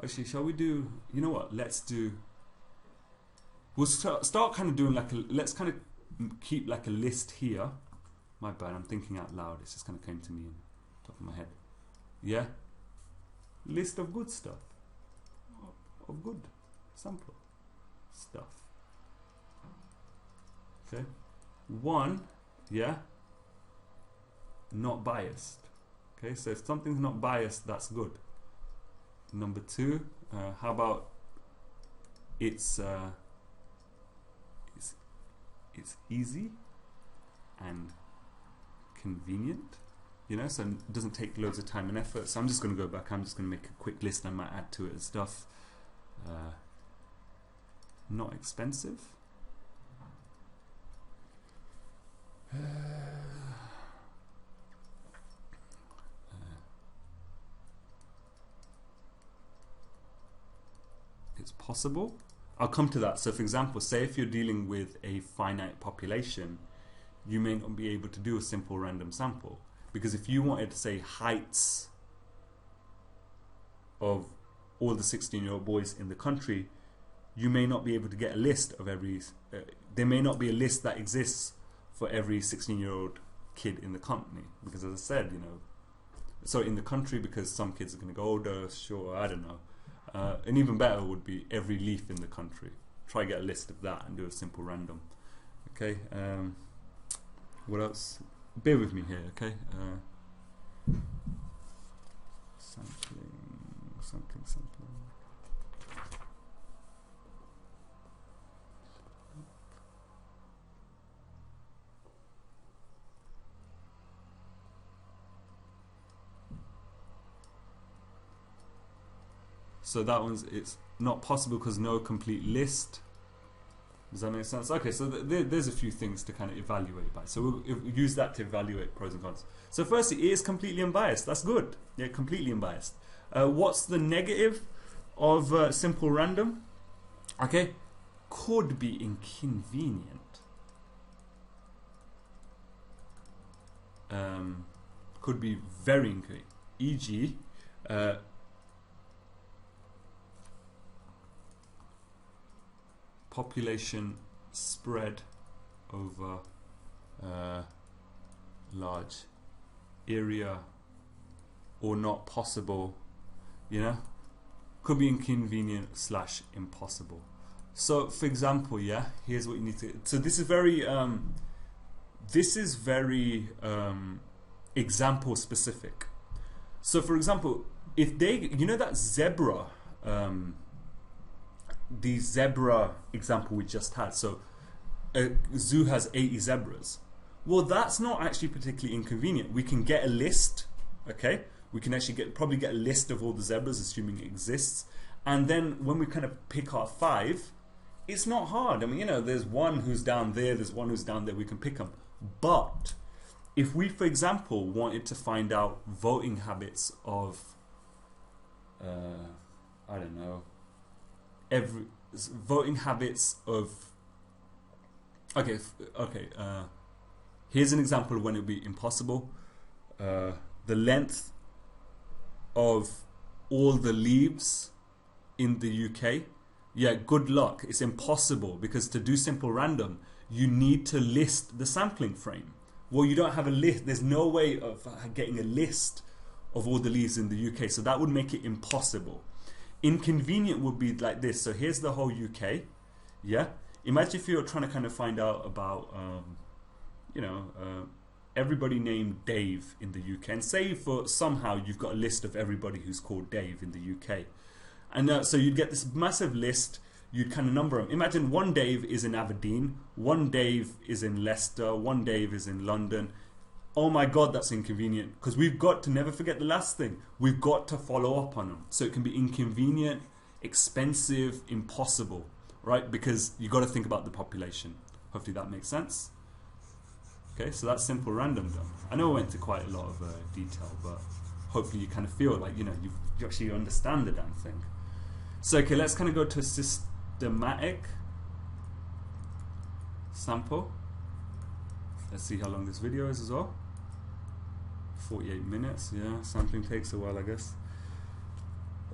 Actually, shall we do? You know what? Let's do. We'll start kind of doing like let's kind of keep like a list here. My bad, I'm thinking out loud. It just kind of came to me on top of my head. Yeah? List of good stuff. Of good sample stuff. Okay? 1, yeah? Not biased. Okay, so if something's not biased, that's good. Number 2, how about it's easy and convenient, you know, so it doesn't take loads of time and effort. So I'm just going to go back. I'm just going to make a quick list. I might add to it and stuff. not expensive. It's possible. I'll come to that. So for example, say if you're dealing with a finite population, you may not be able to do a simple random sample, because if you wanted to say heights of all the 16-year-old boys in the country, you may not be able to get a list of every there may not be a list that exists for every 16-year-old kid in the company, because as I said, you know, so in the country, because some kids are going to go older, sure, I don't know. And even better would be every leaf in the country. Try get a list of that and do a simple random. Okay. What else? Bear with me here. Okay. Sampling. So that one's, it's not possible because no complete list. Does that make sense? Okay, so there's a few things to kind of evaluate by. So we'll use that to evaluate pros and cons. So firstly, it is completely unbiased. That's good. Yeah, completely unbiased. What's the negative of simple random? Okay, could be inconvenient. Could be very inconvenient. E.g., population spread over large area or not possible, you know, could be inconvenient / impossible. So for example, yeah, here's what you need to, so this is very example specific. So for example, if they, you know, that zebra, the zebra example we just had, so a zoo has 80 zebras. Well, that's not actually particularly inconvenient. We can get a list, okay? We can actually probably get a list of all the zebras, assuming it exists. And then when we kind of pick our 5, it's not hard. I mean, you know, there's one who's down there, there's one who's down there, we can pick them. But if we, for example, wanted to find out voting habits of, I don't know, voting habits of, here's an example of when it would be impossible. The length of all the leaves in the UK, yeah, good luck. It's impossible, because to do simple random, you need to list the sampling frame. Well, you don't have a list. There's no way of getting a list of all the leaves in the UK, so that would make it impossible. Inconvenient would be like this. So here's the whole UK. Yeah. Imagine if you're trying to kind of find out about, you know, everybody named Dave in the UK, and say for somehow you've got a list of everybody who's called Dave in the UK, and so you'd get this massive list. You'd kind of number them. Imagine one Dave is in Aberdeen, one Dave is in Leicester, one Dave is in London. Oh my God, that's inconvenient, because we've got to never forget the last thing. We've got to follow up on them. So it can be inconvenient, expensive, impossible, right? Because you got to think about the population. Hopefully that makes sense. Okay, so that's simple random done. I know I went into quite a lot of detail, but hopefully you kind of feel like, you know, you actually understand the damn thing. So okay, let's kind of go to a systematic sample. Let's see how long this video is as well. 48 minutes, yeah, sampling takes a while, I guess.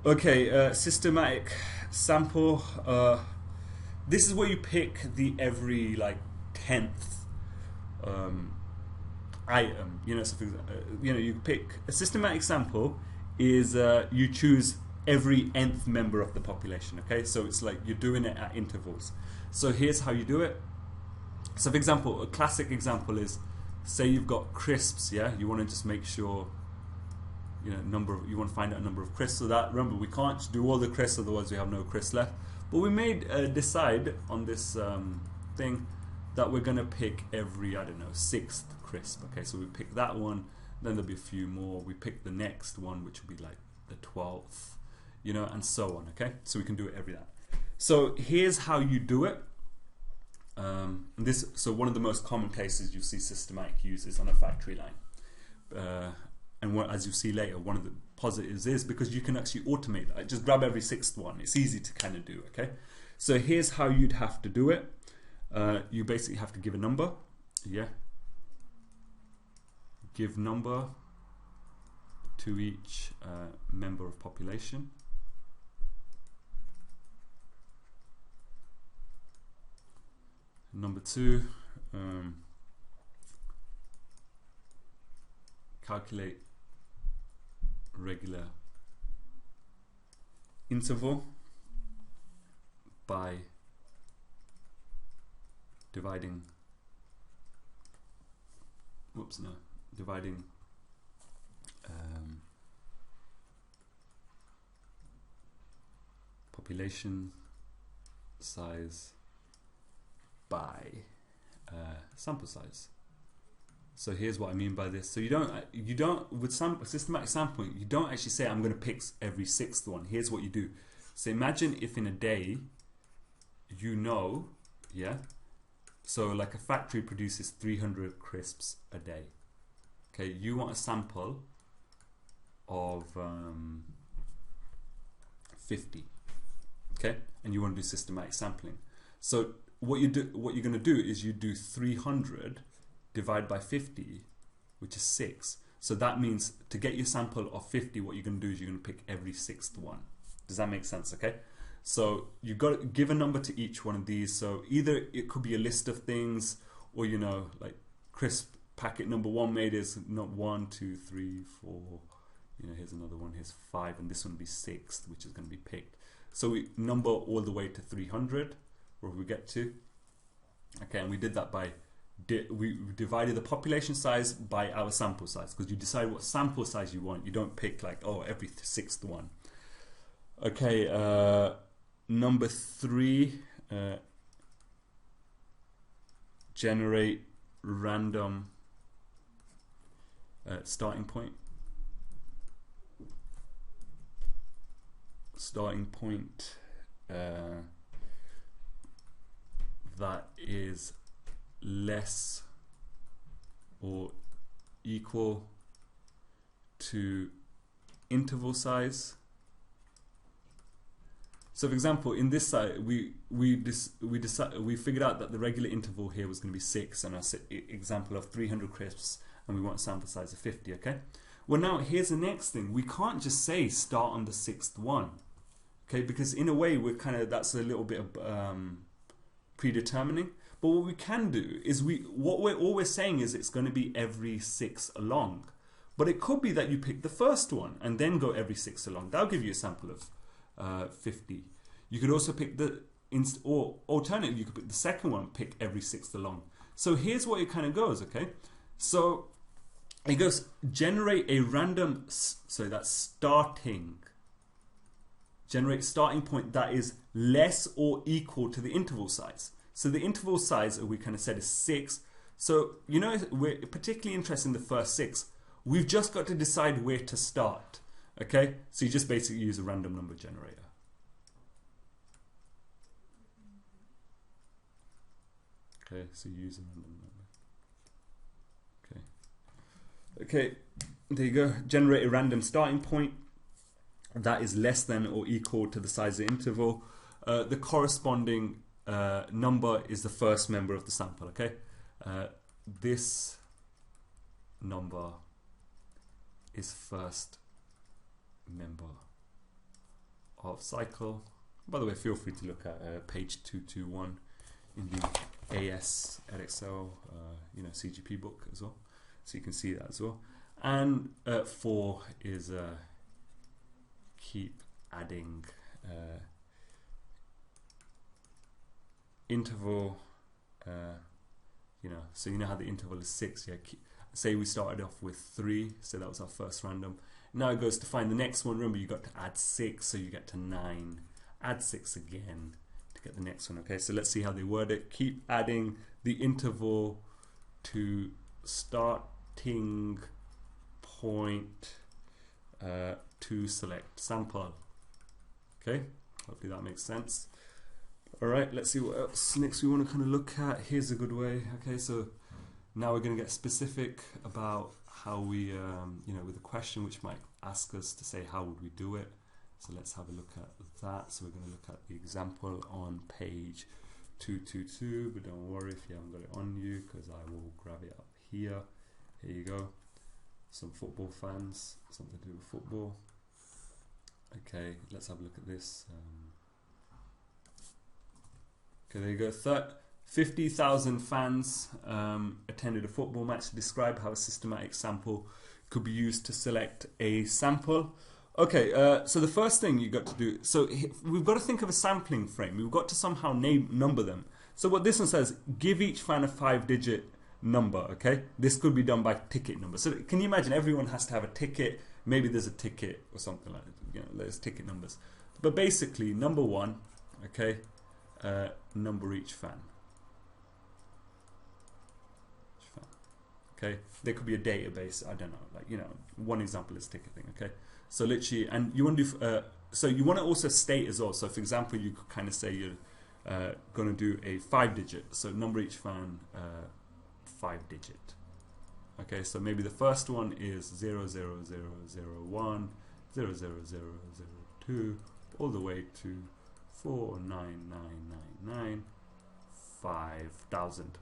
Okay, systematic sample. This is where you pick the every like 10th item. You know, so for example, you know, you pick a systematic sample is you choose every nth member of the population. Okay, so it's like you're doing it at intervals. So here's how you do it. So for example, a classic example is, say you've got crisps, yeah? You want to just make sure, you know, you want to find out a number of crisps. So that, remember, we can't do all the crisps, otherwise we have no crisps left. But we may decide on this thing that we're going to pick every, I don't know, 6th crisp. Okay, so we pick that one, then there'll be a few more. We pick the next one, which will be like the 12th, you know, and so on, okay? So we can do it every that. So here's how you do it. So one of the most common cases you see systematic uses on a factory line. As you see later, one of the positives is because you can actually automate that. Just grab every sixth one. It's easy to kind of do, okay? So here's how you'd have to do it. You basically have to give a number. Yeah. Give number to each member of population. Number two, calculate regular interval by dividing population size by sample size. So here's what I mean by this. So you don't with systematic sampling, you don't actually say I'm going to pick every sixth one. Here's what you do. So imagine if in a day, so like a factory produces 300 crisps a day. Okay, you want a sample of 50. Okay, and you want to do systematic sampling. So what you're going to do is you do 300 divided by 50, which is 6. So that means to get your sample of 50, what you're going to do is you're going to pick every sixth one. Does that make sense? Okay. So you've got to give a number to each one of these. So either it could be a list of things, or like crisp packet number 1 made is not 1, 2, 3, 4. Here's another one. Here's 5, and this one will be 6th, which is going to be picked. So we number all the way to 300, where we get to. Okay, and we did that by we divided the population size by our sample size, because you decide what sample size you want. You don't pick like, oh, every sixth one. Okay, number 3, generate random starting point. That is less or equal to interval size. So for example, in this side, we figured out that the regular interval here was going to be 6, and our example of 300 crisps, and we want a sample size of 50. Okay. Well, now here's the next thing. We can't just say start on the 6th one, okay? Because in a way, that's a little bit of predetermining. But what we can do is all we're saying is it's going to be every 6 along. But it could be that you pick the first one and then go every 6 along. That'll give you a sample of 50. You could also pick or alternatively, you could pick the second one, pick every 6th along. So here's what it kind of goes, okay? So it goes generate a random, so that's starting. Generate starting point that is less or equal to the interval size. So the interval size, we kind of said, is 6. So, we're particularly interested in the first 6. We've just got to decide where to start. Okay? So you just basically use a random number generator. Okay, so you use a random number. Okay, there you go. Generate a random starting point that is less than or equal to the size of the interval. The corresponding number is the first member of the sample. Okay, this number is first member of cycle. By the way, feel free to look at page 221 in the AS Edexcel CGP book as well, so you can see that as well. And 4 is keep adding interval. So you know how the interval is 6. Yeah, say we started off with 3, so that was our first random. Now it goes to find the next one. Remember, you got to add 6, so you get to 9. Add 6 again to get the next one. Okay, so let's see how they word it. Keep adding the interval to starting point to select sample. Okay, hopefully that makes sense. All right, let's see what else next we want to kind of look at. Here's a good way. Okay, so now we're going to get specific about how we, with a question which might ask us to say how would we do it. So let's have a look at that. So we're going to look at the example on page 222, but don't worry if you haven't got it on you, because I will grab it up here. Here you go. Some football fans, something to do with football. Okay, let's have a look at this. Okay, there you go. 50,000 fans attended a football match. To describe how a systematic sample could be used to select a sample. Okay, so the first thing you got to do, so we've got to think of a sampling frame. We've got to somehow number them. So what this one says, give each fan a 5-digit number, okay? This could be done by ticket number. So can you imagine everyone has to have a ticket? Maybe there's a ticket or something like that. There's ticket numbers. But basically, number one, okay, number each fan. Okay, there could be a database. I don't know, one example is ticketing. Okay, so literally, and you want to do. So you want to also state as well. So for example, you could kind of say you're going to do a 5-digit. So number each fan, 5-digit. Okay, so maybe the first one is 00001, 00002, all the way to 49999 5000.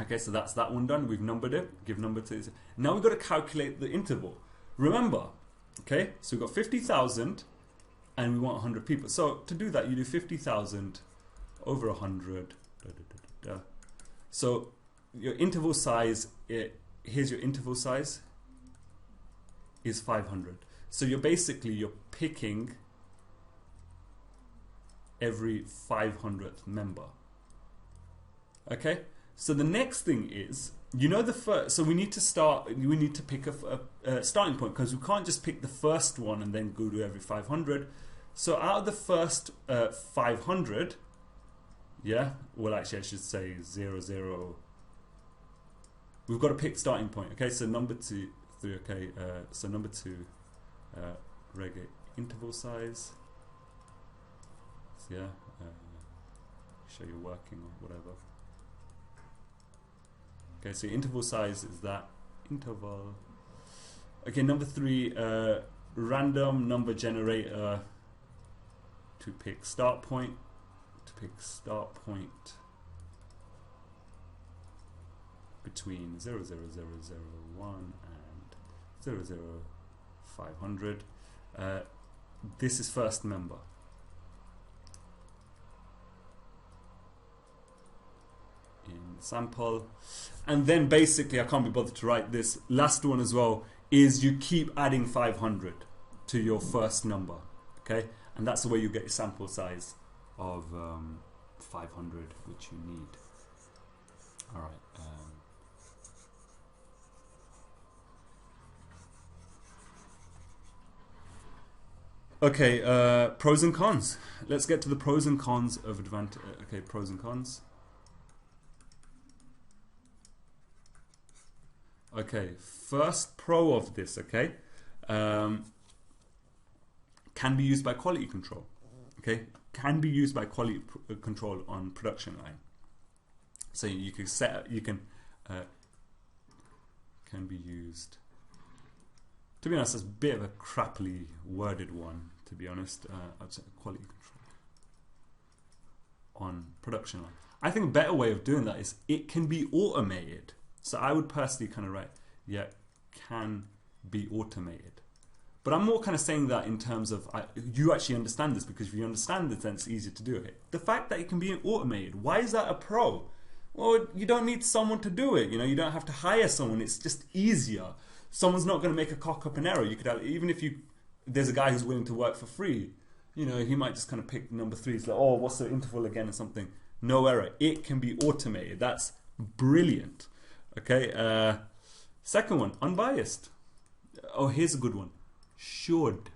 Okay, so that's that one done. We've numbered it. Give number to it. Now we've got to calculate the interval. Remember, okay, so we've got 50,000 and we want 100 people. So to do that, you do 50,000 over 100. So your interval size, here's your interval size, is 500. So you're picking every 500th member. Okay? So the next thing is, so we need to pick a starting point, because we can't just pick the first one and then go to every 500. So out of the first 500, well actually I should say 00. We've got to pick starting point. Okay, so number 2, 3. Okay, so number 2, regular interval size. So show you're working or whatever. Okay, so interval size is that interval. Okay, number 3, random number generator to pick start point. Between 00001 and 00500. This is first member. In sample, and then basically I can't be bothered to write this last one as well, is you keep adding 500 to your first number, okay, and that's the way you get your sample size of 500, which you need. All right. Okay, pros and cons. Let's get to the pros and cons of advantage. Okay, pros and cons. Okay, first pro of this, okay, can be used by quality control. Okay, can be used by quality control on production line. So you can can be used. To be honest, that's a bit of a crappily worded one. To be honest, I'd say quality control on production line. I think a better way of doing that is it can be automated. So I would personally kind of write, can be automated. But I'm more kind of saying that in terms of you actually understand this, because if you understand it, then it's easier to do it. The fact that it can be automated, why is that a pro? Well, you don't need someone to do it. You don't have to hire someone. It's just easier. Someone's not going to make a cock up an error. You could have, even if there's a guy who's willing to work for free, he might just kind of pick number 3. It's like, oh, what's the interval again or something? No error. It can be automated. That's brilliant. Okay, second one, unbiased. Oh, here's a good one. Should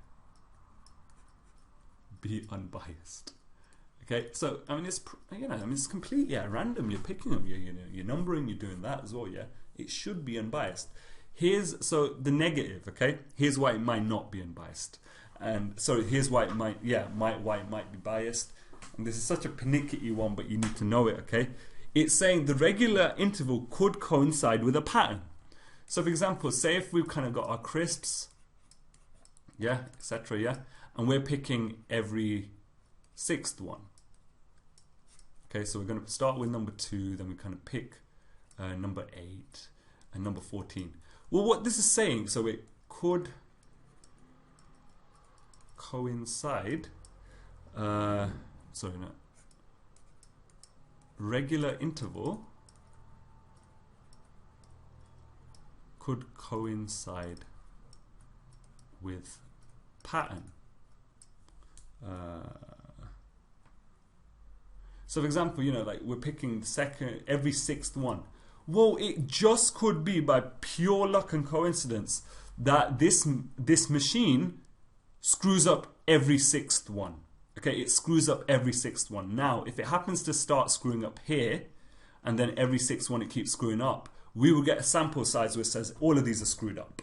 be unbiased. Okay, so it's completely at random. You're picking them, you're numbering, you're doing that as well. Yeah, it should be unbiased. So the negative. Okay, here's why it might not be unbiased, and so here's why it might be biased. and this is such a pernickety one, but you need to know it, okay? It's saying the regular interval could coincide with a pattern. So for example, say if we've kind of got our crisps, yeah, etc., yeah, and we're picking every 6th one. Okay, so we're going to start with number 2, then we kind of pick number 8 and number 14. Well, what this is saying, so it could coincide, regular interval could coincide with pattern. So for example, you know, like we're picking every 6th one. Well, it just could be by pure luck and coincidence that this machine screws up every 6th one. Okay, it screws up every 6th one. Now, if it happens to start screwing up here, and then every 6th one it keeps screwing up, we will get a sample size where it says all of these are screwed up.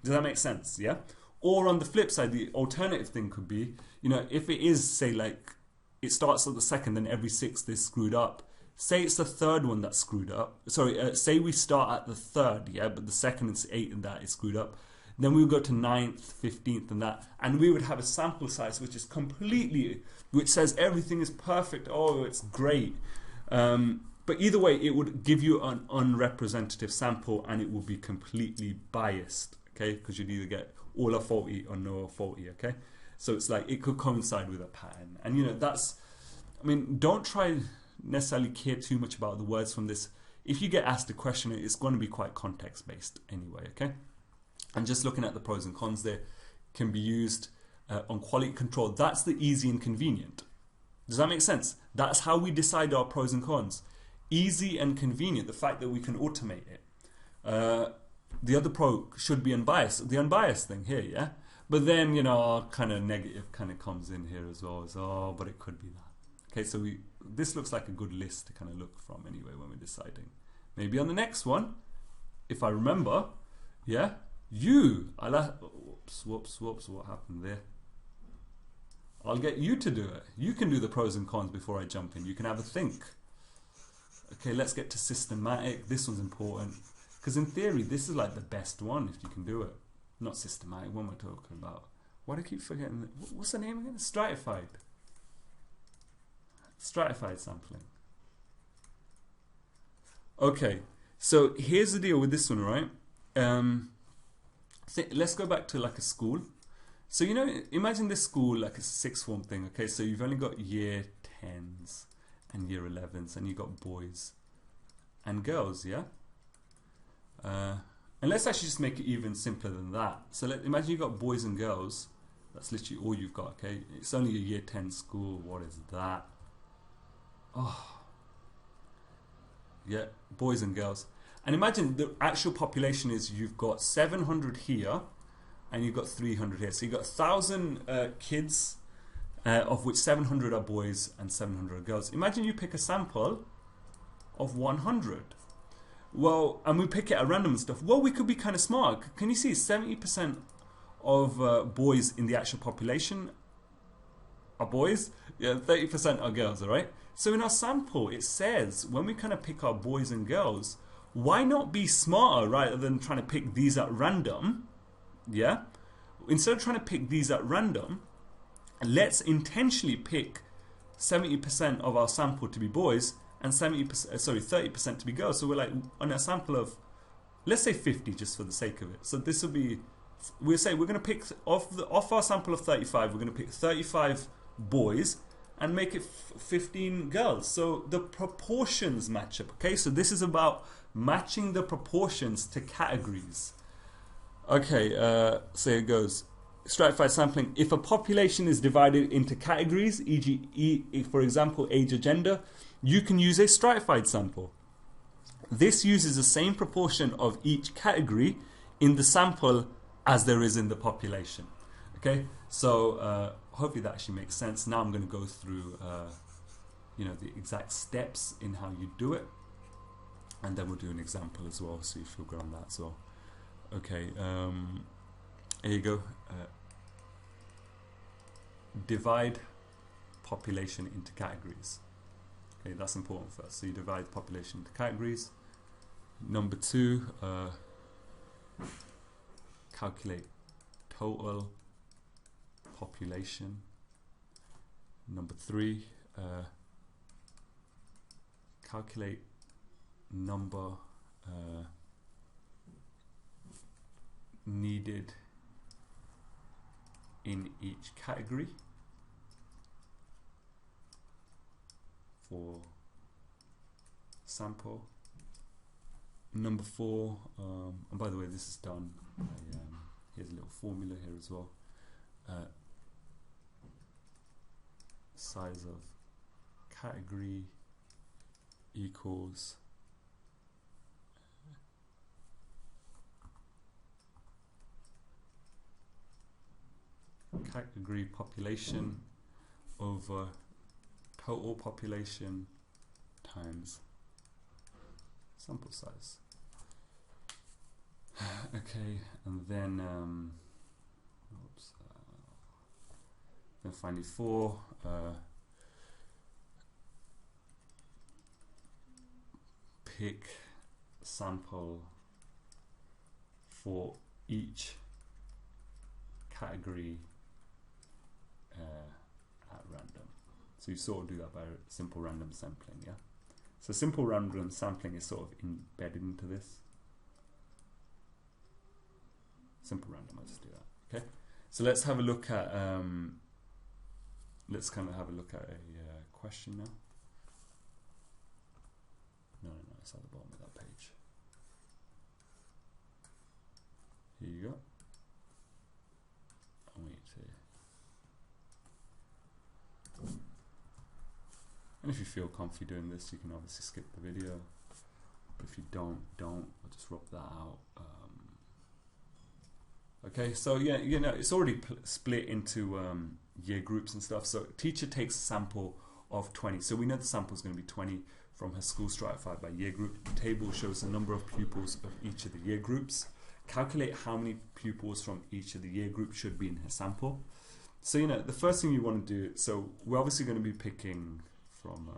Does that make sense? Yeah? Or on the flip side, the alternative thing could be, you know, if it is, say, like, it starts at the 2nd, then every 6th is screwed up. Say it's the 3rd one that's screwed up. Sorry, say we start at the 3rd, yeah, but the 2nd and 8th and that is screwed up. Then we would go to 9th, 15th and that, and we would have a sample size which is completely, which says everything is perfect, oh, it's great. But either way, it would give you an unrepresentative sample and it will be completely biased, okay? Because you'd either get all are faulty or no are faulty, okay? So it's like, it could coincide with a pattern. And you know, that's, I mean, don't try necessarily care too much about the words from this. If you get asked a question, it's going to be quite context based anyway, okay? And just looking at the pros and cons there can be used on quality control. That's the easy and convenient. Does that make sense? That's how we decide our pros and cons. Easy and convenient, the fact that we can automate it. The other pro should be unbiased, the unbiased thing here, yeah? But then, you know, our kind of negative kind of comes in here as well, as, oh, but it could be that. Okay, so this looks like a good list to kind of look from anyway when we're deciding. Maybe on the next one, if I remember, yeah, whoops, what happened there? I'll get you to do it. You can do the pros and cons before I jump in. You can have a think. Okay, let's get to systematic. This one's important. Because in theory, this is like the best one if you can do it. Not systematic, what am I talking about? Why do I keep forgetting? What's the name again? Stratified. Stratified sampling. Okay, so here's the deal with this one, right? Let's go back to like a school. So, you know, imagine this school like a 6th form thing, okay? So you've only got year 10s and year 11s, and you've got boys and girls, yeah? And let's actually just make it even simpler than that. So imagine you've got boys and girls. That's literally all you've got, okay? It's only a year 10 school. What is that? Oh. Yeah, boys and girls. And imagine the actual population is you've got 700 here and you've got 300 here. So you've got 1,000 kids, of which 700 are boys and 700 are girls. Imagine you pick a sample of 100. Well, and we pick it at random and stuff. Well, we could be kind of smart. Can you see 70% of boys in the actual population are boys? Yeah, 30% are girls, alright? So in our sample, it says, when we kind of pick our boys and girls, why not be smarter rather than trying to pick these at random? Yeah? Instead of trying to pick these at random, let's intentionally pick 70% of our sample to be boys and 30% to be girls. So we're like on a sample of, let's say 50 just for the sake of it. So this will be, we'll say we're going to pick off our sample of 35, we're going to pick 35 boys and make it 15 girls. So the proportions match up, okay? So this is about matching the proportions to categories. Okay, so it goes. Stratified sampling. If a population is divided into categories, e.g., for example, age or gender, you can use a stratified sample. This uses the same proportion of each category in the sample as there is in the population. Okay, so hopefully that actually makes sense. Now I'm going to go through, you know, the exact steps in how you do it, and then we'll do an example as well, so you feel good on that as well. Okay, here you go. Divide population into categories. Okay, that's important first. So you divide the population into categories. Number 2, calculate total population. Number 3, calculate number needed in each category for sample. Number 4, and by the way, this is done by, here's a little formula here as well. Size of category equals category population over total population times sample size. Okay, and then then finally 4, pick sample for each category at random. So you sort of do that by simple random sampling, yeah? So simple random sampling is sort of embedded into this. Simple random, I'll just do that, okay? So let's have a look at, let's kind of have a look at a question now. No, it's at the bottom of that page. Here you go. I want you to, and if you feel comfy doing this, you can obviously skip the video. But if you don't, I'll just rub that out. Okay, so yeah, you know, it's already split into year groups and stuff. So teacher takes a sample of 20. So we know the sample is going to be 20 from her school stratified by year group. The table shows the number of pupils of each of the year groups. Calculate how many pupils from each of the year groups should be in her sample. So, you know, the first thing you want to do, so we're obviously going to be picking from,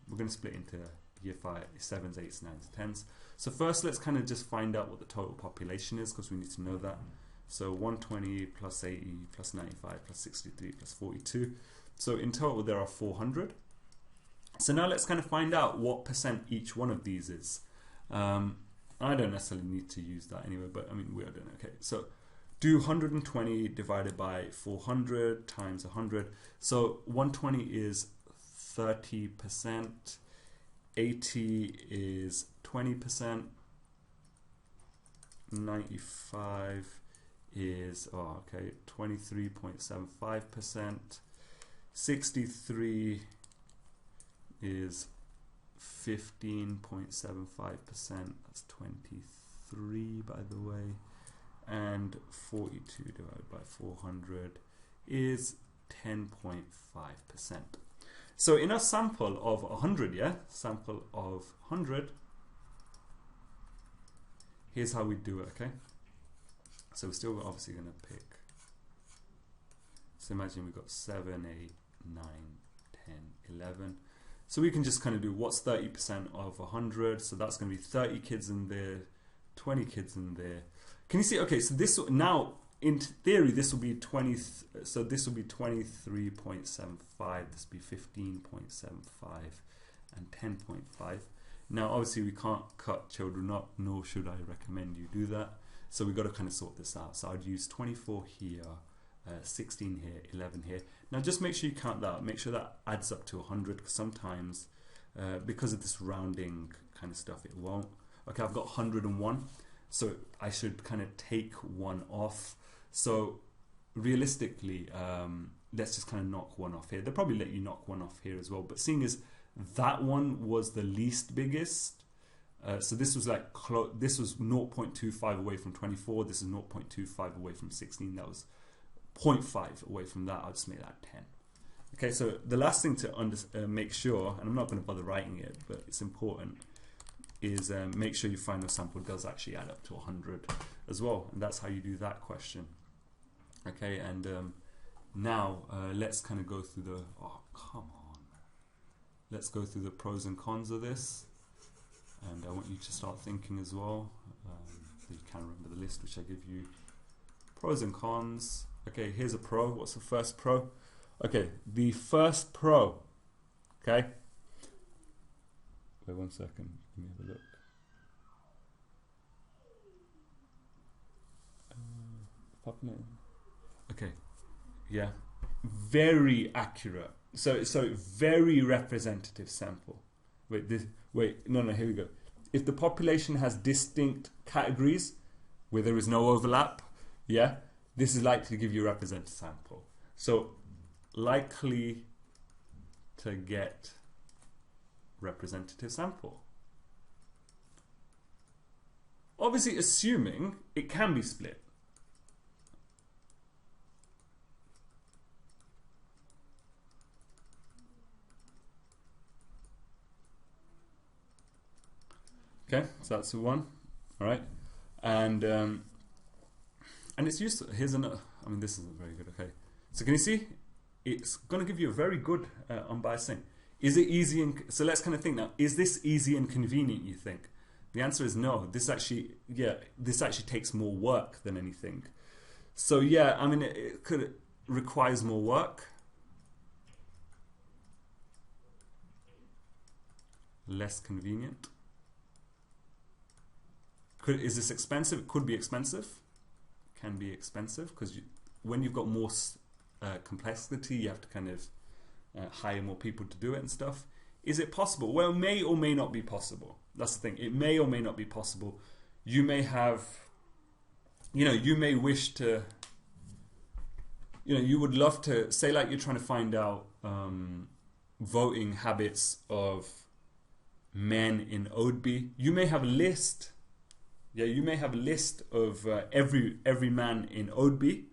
we're going to split into year 5, 7s, 8s, 9s, 10s. So first let's kind of just find out what the total population is, because we need to know that. So 120 plus 80 plus 95 plus 63 plus 42. So in total there are 400. So now let's kind of find out what percent each one of these is. I don't necessarily need to use that anyway, but I mean we are doing it. Okay, so do 120 divided by 400 times 100. So 120 is 30%, 80 is 20%, 95 is 23.75%, 63 is 15.75%, that's 23 by the way, and 42 divided by 400 is 10.5%. So in a sample of 100, yeah, sample of 100, here's how we do it, okay? So we're still obviously going to pick. So imagine we've got 7, 8, 9, 10, 11. So we can just kind of do what's 30% of 100. So that's going to be 30 kids in there, 20 kids in there. Can you see? Okay, so this now in theory this will be 20. So this will be 23.75. This will be 15.75 and 10.5. Now obviously we can't cut children up, nor should I recommend you do that. So we've got to kind of sort this out. So I'd use 24 here, 16 here, 11 here. Now just make sure you count that. Make sure that adds up to 100, because sometimes because of this rounding kind of stuff, it won't. Okay, I've got 101. So I should kind of take one off. So realistically, let's just kind of knock one off here. They'll probably let you knock one off here as well. But seeing as that one was the least biggest, so this was like this was 0.25 away from 24. This is 0.25 away from 16. That was 0.5 away from that. I'll just make that 10. Okay, so the last thing to make sure, and I'm not going to bother writing it, but it's important, is make sure your final sample does actually add up to 100 as well, and that's how you do that question. Okay, and Now, let's kind of go through the, oh, come on. Let's go through the pros and cons of this. And I want you to start thinking as well. So you can remember the list which I give you. Pros and cons. Okay, here's a pro. What's the first pro? Okay, the first pro. Okay. Wait 1 second. Let me have a look. Okay. Yeah. Very accurate. So very representative sample. Wait, no, here we go. If the population has distinct categories where there is no overlap, yeah, this is likely to give you a representative sample. So likely to get representative sample. Obviously assuming it can be split. Okay, so that's the one. All right, and it's useful. Here's another. I mean, this isn't very good. Okay, so can you see? It's going to give you a very good unbiased thing. Is it easy? And so let's kind of think now. Is this easy and convenient? You think? The answer is no. This actually, this actually takes more work than anything. So yeah, I mean, it requires more work. Less convenient. Is this expensive? It could be expensive. Can be expensive because when you've got more complexity, you have to kind of hire more people to do it and stuff. Is it possible? Well, it may or may not be possible. That's the thing. It may or may not be possible. You may have, you may wish to, you would love to, say like you're trying to find out voting habits of men in Oadby. You may have a list. Yeah, you may have a list of every man in Oadby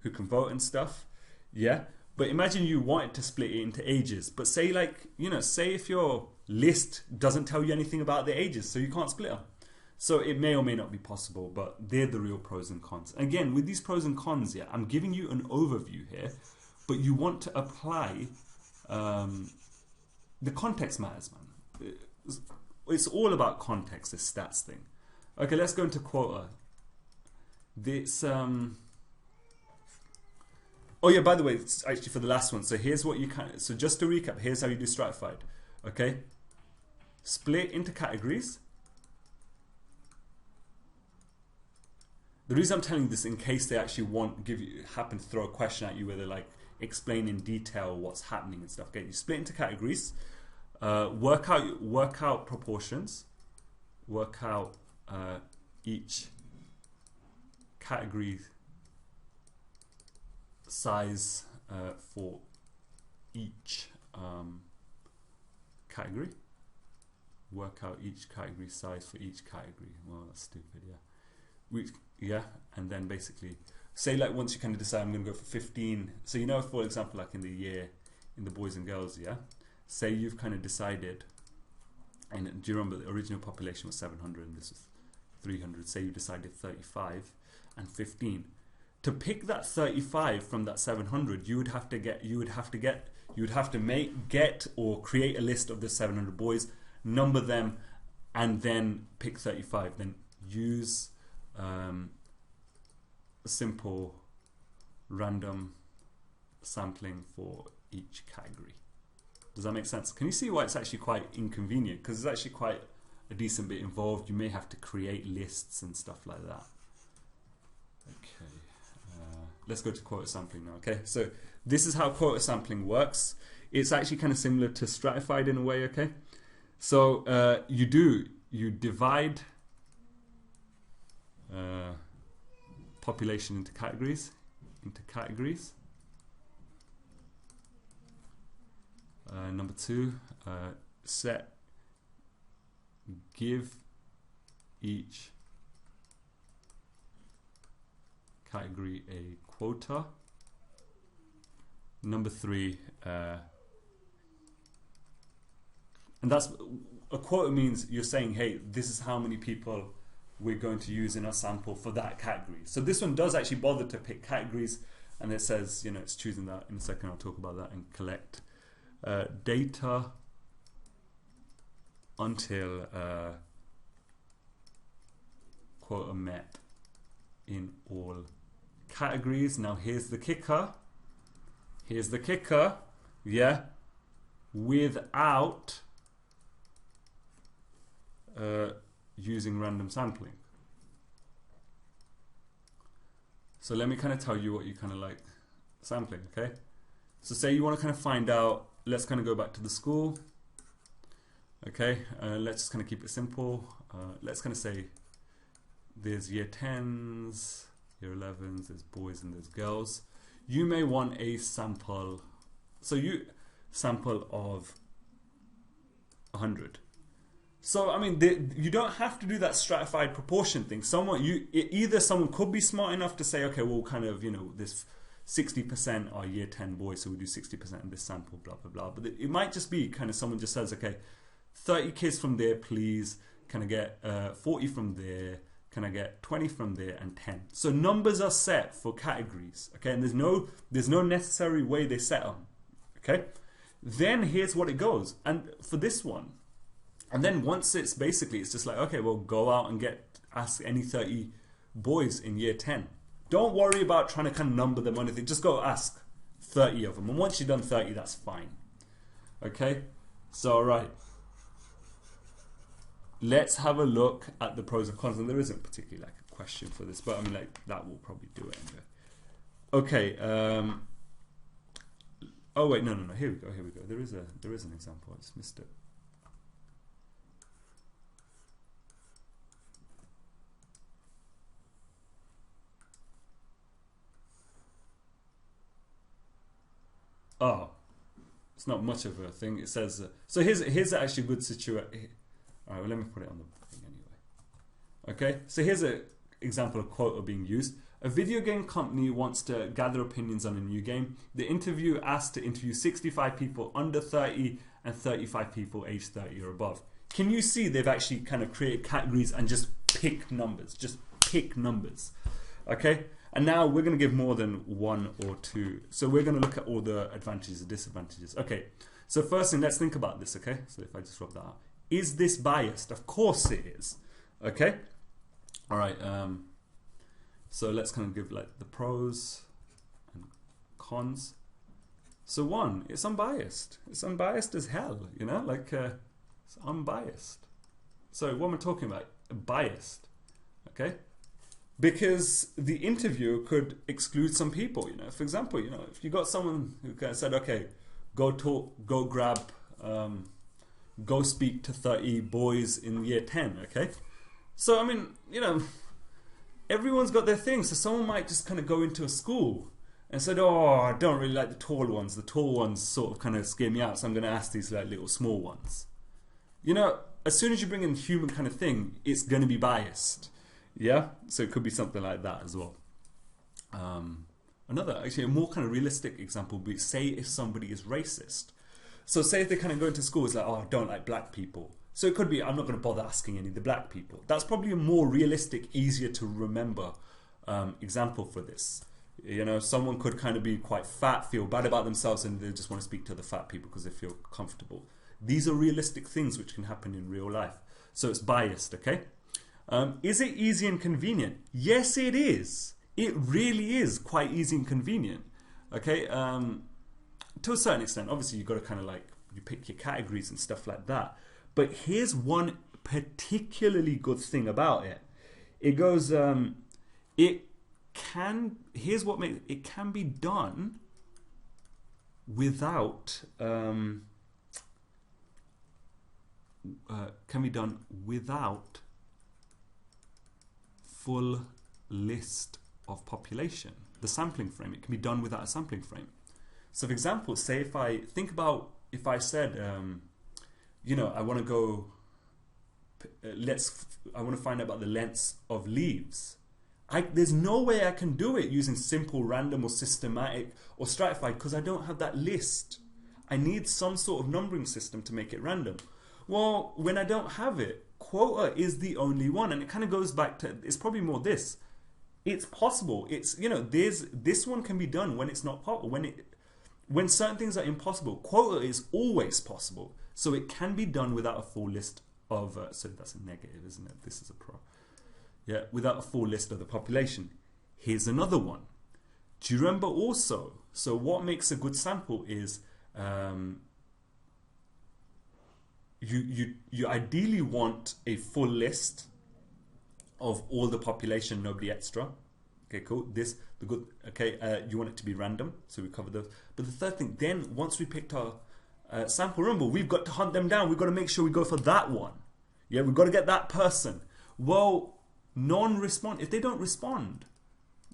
who can vote and stuff. Yeah, but imagine you wanted to split it into ages. But say like, say if your list doesn't tell you anything about the ages, so you can't split them. So it may or may not be possible, but they're the real pros and cons. Again, with these pros and cons, yeah, I'm giving you an overview here, but you want to apply the context matters, man. It's all about context, this stats thing. Okay, let's go into quota. This oh yeah, by the way, it's actually for the last one. So here's what you can. So just to recap, here's how you do stratified. Okay, split into categories. The reason I'm telling you this in case they actually happen to throw a question at you where they're like explain in detail what's happening and stuff. Okay, you split into categories. Work out proportions. Work out each category size for each category. Work out each category size for each category. Well, that's stupid, yeah. And then basically, say like once you kind of decide I'm going to go for 15. So for example, like in the boys and girls, yeah. Say you've kind of decided, and do you remember the original population was 700 and this was 300. Say you decided 35 and 15. To pick that 35 from that 700, you would have to get or create a list of the 700 boys, number them, and then pick 35. Then use simple random sampling for each category. Does that make sense? Can you see why it's actually quite inconvenient? Because it's actually quite a decent bit involved. You may have to create lists and stuff like that. Okay, let's go to quota sampling now. Okay, so this is how quota sampling works. It's actually kind of similar to stratified in a way. Okay, so you divide population into categories. Number 2, give each category a quota. Number 3, and that's a quota means you're saying, hey, this is how many people we're going to use in our sample for that category. So this one does actually bother to pick categories, and it says, you know, it's choosing that. In a second I'll talk about that. And collect data until quota met in all categories. Now here's the kicker. Here's the kicker. Yeah, without using random sampling. So let me kind of tell you what you kind of like sampling, okay? So say you want to kind of find out, let's kind of go back to the school. Okay, let's just kind of keep it simple. Let's kind of say there's year 10s, year 11s, there's boys and there's girls. You may want a sample, so you sample of 100. So I mean, you don't have to do that stratified proportion thing. Either someone could be smart enough to say, okay, well, kind of, you know, this 60% are year 10 boys, so we do 60% in this sample, blah blah blah. But it might just be kind of someone just says, okay, 30 kids from there, please. Can I get 40 from there? Can I get 20 from there and 10? So numbers are set for categories, okay? And there's no necessary way they set them, okay? Then here's what it goes. And for this one, and then once it's basically, it's just like, okay, well, go out and ask any 30 boys in year 10. Don't worry about trying to kind of number them or anything. Just go ask 30 of them. And once you've done 30, that's fine, okay? So, all right. Let's have a look at the pros and cons. And there isn't particularly like a question for this, but I mean, like, that will probably do it anyway. Okay. Oh wait, no. Here we go. There is an example. I just missed it. Oh, it's not much of a thing. It says so. Here's actually a good situation. All right, well, let me put it on the thing anyway. Okay, so here's an example of quota being used. A video game company wants to gather opinions on a new game. The interview asked to interview 65 people under 30 and 35 people aged 30 or above. Can you see they've actually kind of created categories and just pick numbers? Just pick numbers. Okay, and now we're going to give more than one or two. So we're going to look at all the advantages and disadvantages. Okay, so first thing, let's think about this. Okay, so if I just rub that out. Is this biased? Of course it is. Okay. All right. So let's kind of give like the pros and cons. So one, it's unbiased. It's unbiased as hell. You know, like it's unbiased. So what am I talking about? Biased. Okay. Because the interviewer could exclude some people. You know, for example, you know, if you got someone who kind of said, okay, go talk, go grab. Go speak to 30 boys in year 10, okay? So, I mean, you know, everyone's got their thing. So someone might just kind of go into a school and said, oh, I don't really like the tall ones. The tall ones sort of kind of scare me out, so I'm going to ask these like little small ones. You know, as soon as you bring in human kind of thing, it's going to be biased. Yeah? So it could be something like that as well. Actually, a more kind of realistic example would be, say if somebody is racist. So say if they kind of go into school, it's like, oh, I don't like black people. So it could be, I'm not going to bother asking any of the black people. That's probably a more realistic, easier to remember example for this. You know, someone could kind of be quite fat, feel bad about themselves, and they just want to speak to the fat people because they feel comfortable. These are realistic things which can happen in real life. So it's biased, okay? Is it easy and convenient? Yes, it is. It really is quite easy and convenient. Okay? To a certain extent, obviously you've got to kind of like, you pick your categories and stuff like that. But here's one particularly good thing about it. It goes, it can be done without, full list of population. The sampling frame, it can be done without a sampling frame. So for example, say if I said, you know, I want to go, I want to find out about the lengths of leaves. There's no way I can do it using simple, random, or systematic, or stratified, because I don't have that list. I need some sort of numbering system to make it random. Well, when I don't have it, quota is the only one. And it kind of goes back to, it's probably more this. It's possible. It's, you know, there's this one can be done when it's not possible. When certain things are impossible, quota is always possible. So it can be done without a full list of. So that's a negative, isn't it? This is a pro. Yeah, without a full list of the population. Here's another one. Do you remember also? So what makes a good sample is you ideally want a full list of all the population, nobody extra. Okay, cool. You want it to be random, so we cover those. But the third thing, then once we picked our sample, remember, we've got to hunt them down. We've got to make sure we go for that one. Yeah, we've got to get that person. Well, if they don't respond,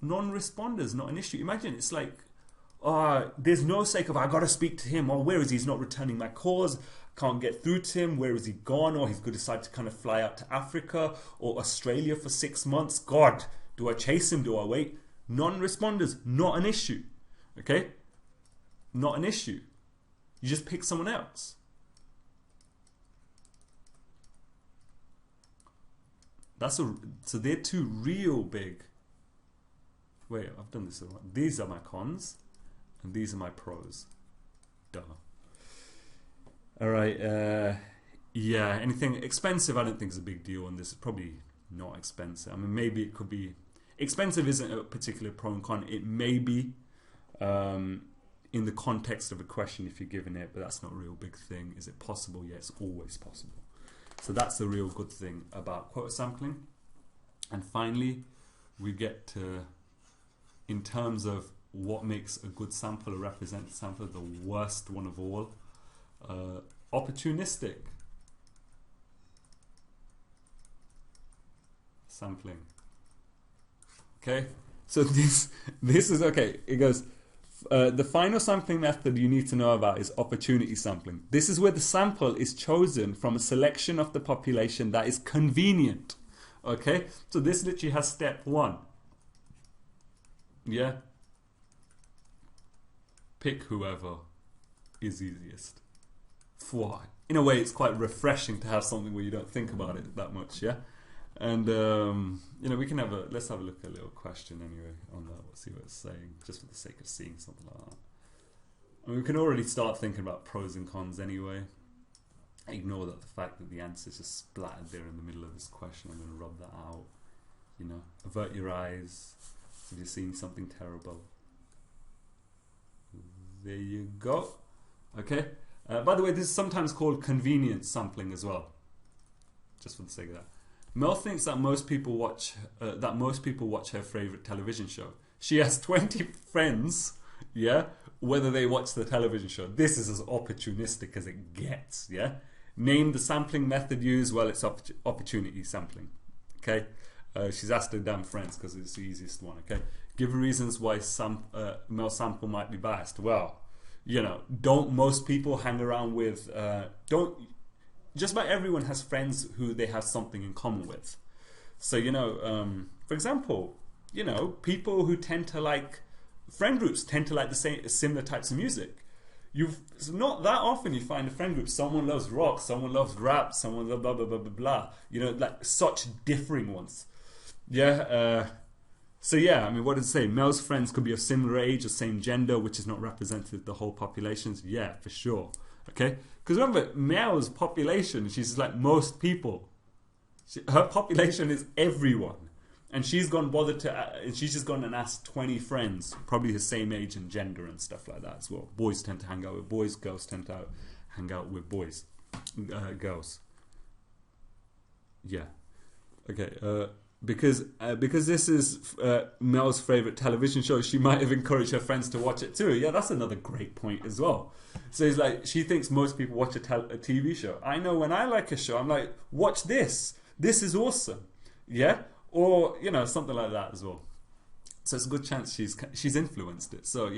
non-responders, not an issue. Imagine it's like, there's no sake of, I got to speak to him, or where is he? He's not returning my calls, can't get through to him, where is he gone? Or he's going to decide to kind of fly out to Africa or Australia for 6 months. God, do I chase him? Do I wait? Non-responders, not an issue. Okay? Not an issue. You just pick someone else. So they're two real big. Wait, I've done this wrong. These are my cons, and these are my pros. Duh. All right. Yeah. Anything expensive? I don't think is a big deal, and this is probably not expensive. I mean, maybe it could be. Expensive isn't a particular pro and con. It may be in the context of a question if you're given it, but that's not a real big thing. Is it possible? Yeah, it's always possible. So that's the real good thing about quota sampling. And finally, we get to, in terms of what makes a good sample, a representative sample, the worst one of all, opportunistic sampling. Okay, so this is okay. It goes. The final sampling method you need to know about is opportunity sampling. This is where the sample is chosen from a selection of the population that is convenient. Okay, so this literally has step 1. Yeah. Pick whoever is easiest. Why? In a way, it's quite refreshing to have something where you don't think about it that much. Yeah. And we can let's have a look at a little question anyway on that. We'll see what it's saying, just for the sake of seeing something like that. I mean, we can already start thinking about pros and cons anyway. Ignore the fact that the answer is just splattered there in the middle of this question. I'm going to rub that out. Avert your eyes if you're seeing something terrible. There you go. Okay. By the way, this is sometimes called convenience sampling as well, just for the sake of that. Mel thinks that most people watch her favorite television show. She has 20 friends, yeah, whether they watch the television show. This is as opportunistic as it gets, yeah. Name the sampling method used. Well, it's opportunity sampling. Okay, she's asked her damn friends because it's the easiest one. Okay, give reasons why Mel sample might be biased. Well, don't most people hang around with just about everyone has friends who they have something in common with. So, for example, people who tend to like, friend groups tend to like similar types of music. It's not that often you find a friend group, someone loves rock, someone loves rap, someone loves blah, blah, blah, blah, blah. Like such differing ones. Yeah. So yeah, I mean, what does it say? Mel's friends could be of similar age or same gender, which is not representative of the whole population. Yeah, for sure. Okay? Because remember, Mel's population, she's like most people. Her population is everyone. And she's just gone and asked 20 friends, probably the same age and gender and stuff like that as well. Boys tend to hang out with boys, girls tend to hang out with girls. Yeah. Okay. Because this is Mel's favorite television show, she might have encouraged her friends to watch it too. Yeah, that's another great point as well. So it's like, she thinks most people watch a TV show. I know when I like a show, I'm like, watch this. This is awesome. Yeah? Or, something like that as well. So it's a good chance she's influenced it. So,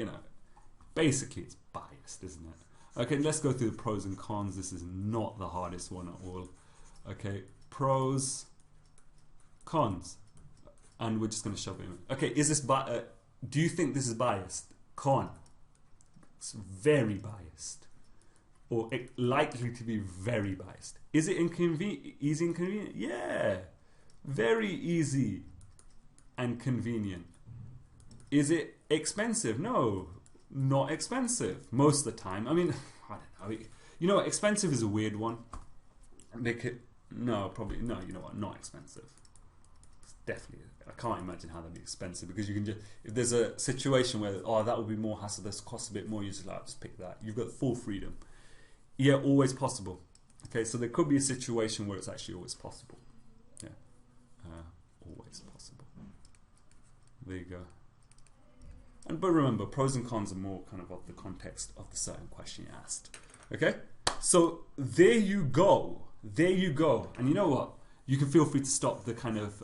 basically it's biased, isn't it? Okay, let's go through the pros and cons. This is not the hardest one at all. Okay, pros, cons. And we're just going to shove it in. Okay, is this do you think this is biased? Con. It's very biased. Or likely to be very biased. Is it easy and convenient? Yeah. Very easy and convenient. Is it expensive? No, not expensive most of the time. I mean, I don't know. You know what? Expensive is a weird one. No, probably no. You know what? Not expensive. It's definitely. I can't imagine how that'd be expensive, because you can just, if there's a situation where, oh, that would be more hassle, this costs a bit more, you just like, just pick that. You've got full freedom. Yeah, always possible. Okay, so there could be a situation where it's actually always possible. Yeah, always possible. There you go. But remember, pros and cons are more kind of the context of the certain question you asked. Okay, so there you go. There you go. And you know what? You can feel free to stop the kind of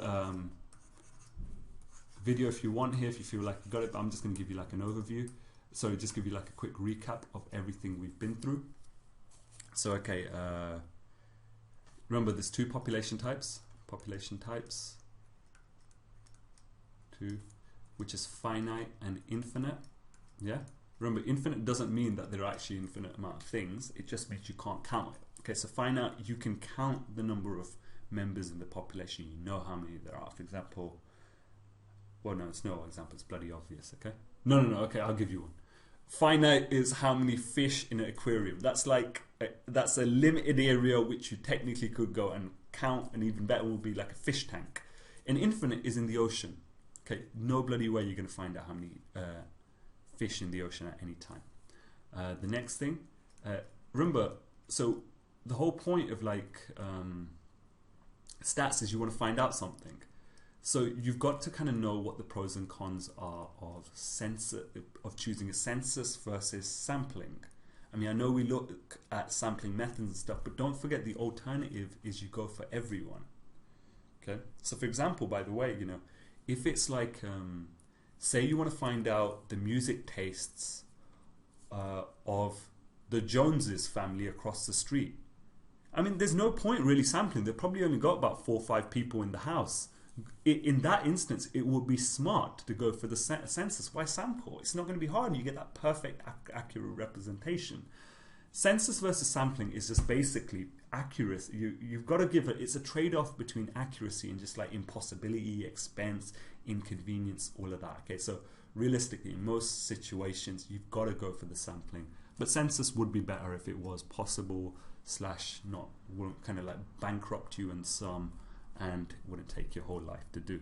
video if you want here, if you feel like you got it. But I'm just going to give you like an overview. So just give you like a quick recap of everything we've been through. So okay, remember there's two population types. Two, which is finite and infinite. Yeah. Remember, infinite doesn't mean that there are actually infinite amount of things. It just means you can't count it. Okay, so finite, you can count the number of members in the population. You know how many there are. For example, well, no, it's no example. It's bloody obvious. Okay. No. Okay, I'll give you one. Finite is how many fish in an aquarium. That's like that's a limited area which you technically could go and count, and even better would be like a fish tank. And infinite is in the ocean. Okay, no bloody way you're going to find out how many fish in the ocean at any time. The next thing, remember, so the whole point of like stats is you want to find out something. So you've got to kind of know what the pros and cons are of choosing a census versus sampling. I mean, I know we look at sampling methods and stuff, but don't forget the alternative is you go for everyone. Okay. So for example, by the way, you know, if it's like, say you want to find out the music tastes of the Joneses family across the street. I mean, there's no point really sampling. They've probably only got about 4 or 5 people in the house. In that instance, it would be smart to go for the census. Why sample? It's not going to be hard. You get that perfect, accurate representation. Census versus sampling is just basically accuracy. You've got to give it. It's a trade-off between accuracy and just like impossibility, expense, inconvenience, all of that. Okay, so realistically, in most situations, you've got to go for the sampling. But census would be better if it was possible / not, won't kind of like bankrupt you in some, and wouldn't take your whole life to do.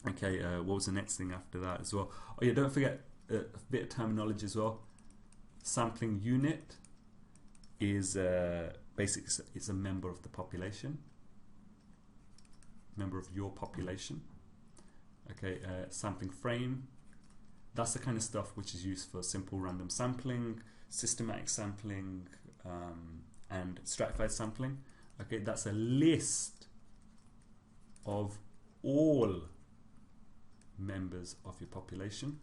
Okay, what was the next thing after that as well? Oh yeah, don't forget a bit of terminology as well. Sampling unit is basically it's a member of the population, member of your population. Okay, sampling frame, that's the kind of stuff which is used for simple random sampling, systematic sampling, and stratified sampling. Okay, that's a list of all members of your population,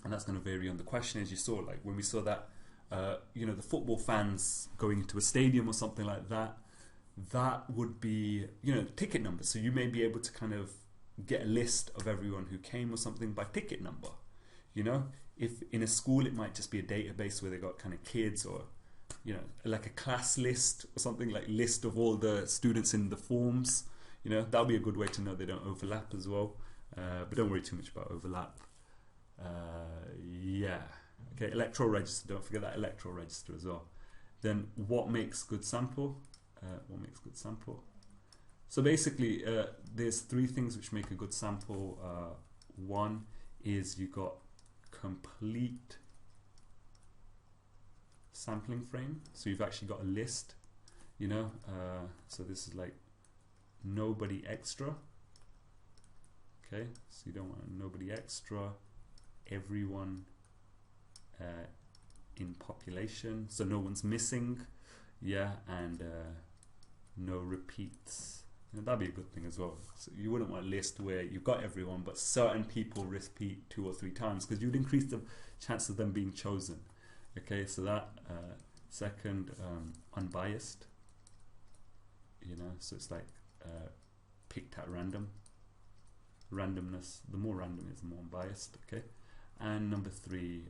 and that's going to vary on the question. As you saw, like when we saw that you know, the football fans going into a stadium or something like that, that would be, you know, ticket number. So you may be able to kind of get a list of everyone who came or something by ticket number. You know, if in a school it might just be a database where they got kind of kids, or you know, like a class list or something, like list of all the students in the forms. You know, that'll be a good way to know they don't overlap as well. But don't worry too much about overlap. Yeah. Okay, electoral register. Don't forget that electoral register as well. Then what makes good sample? What makes good sample? So basically, there's 3 things which make a good sample. One is you got complete sampling frame. So you've actually got a list. You know, so this is like nobody extra. Okay, so you don't want nobody extra, everyone in population, so no one's missing, yeah, and no repeats. And that'd be a good thing as well. So you wouldn't want a list where you've got everyone, but certain people repeat 2 or 3 times, because you'd increase the chance of them being chosen. Okay, so that second, unbiased. You know, so it's like picked at random. Randomness, the more random is, the more unbiased. Okay, and number 3,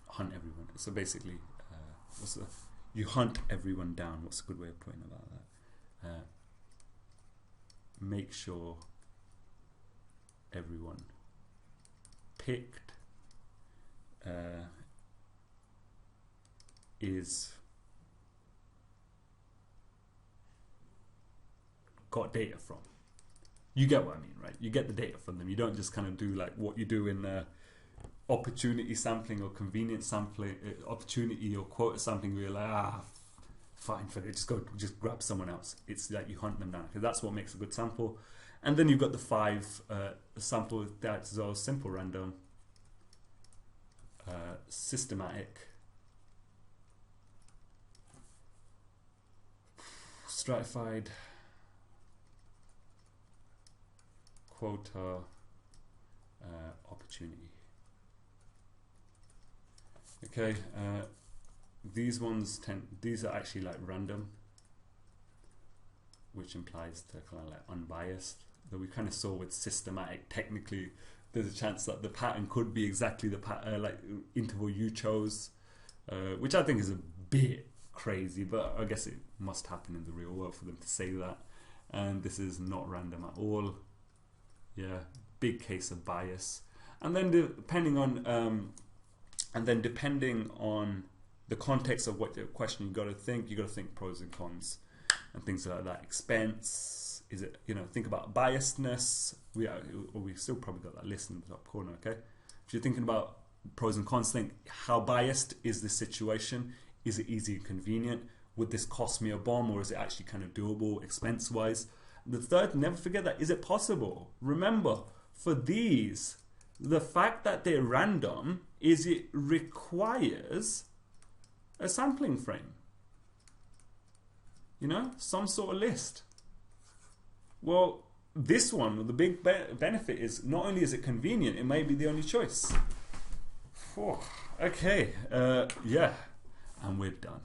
hunt everyone. So basically, you hunt everyone down. What's a good way of putting about that? Make sure everyone picked is got data from. You get what I mean, right? You get the data from them. You don't just kind of do like what you do in opportunity sampling or convenience sampling, opportunity or quota sampling, where you're like, fine for it, just grab someone else. It's like you hunt them down, because that's what makes a good sample. And then you've got the 5 sample that's all simple random, systematic, stratified, quota, opportunity. Okay, these ones these are actually like random, which implies they're kind of like unbiased. Though we kind of saw with systematic, technically there's a chance that the pattern could be exactly the like interval you chose, which I think is a bit crazy, but I guess it must happen in the real world for them to say that. And this is not random at all. Yeah, big case of bias. And then depending on the context of what the question, you got to think pros and cons and things like that. Expense, is it, think about biasness. We still probably got that list in the top corner. Okay, if you're thinking about pros and cons, think how biased is this situation? Is it easy and convenient? Would this cost me a bomb, or is it actually kind of doable expense wise? The third, never forget that, is it possible? Remember, for these, the fact that they're random is it requires a sampling frame. Some sort of list. Well, this one, the big benefit is not only is it convenient, it may be the only choice. Okay, yeah, and we're done.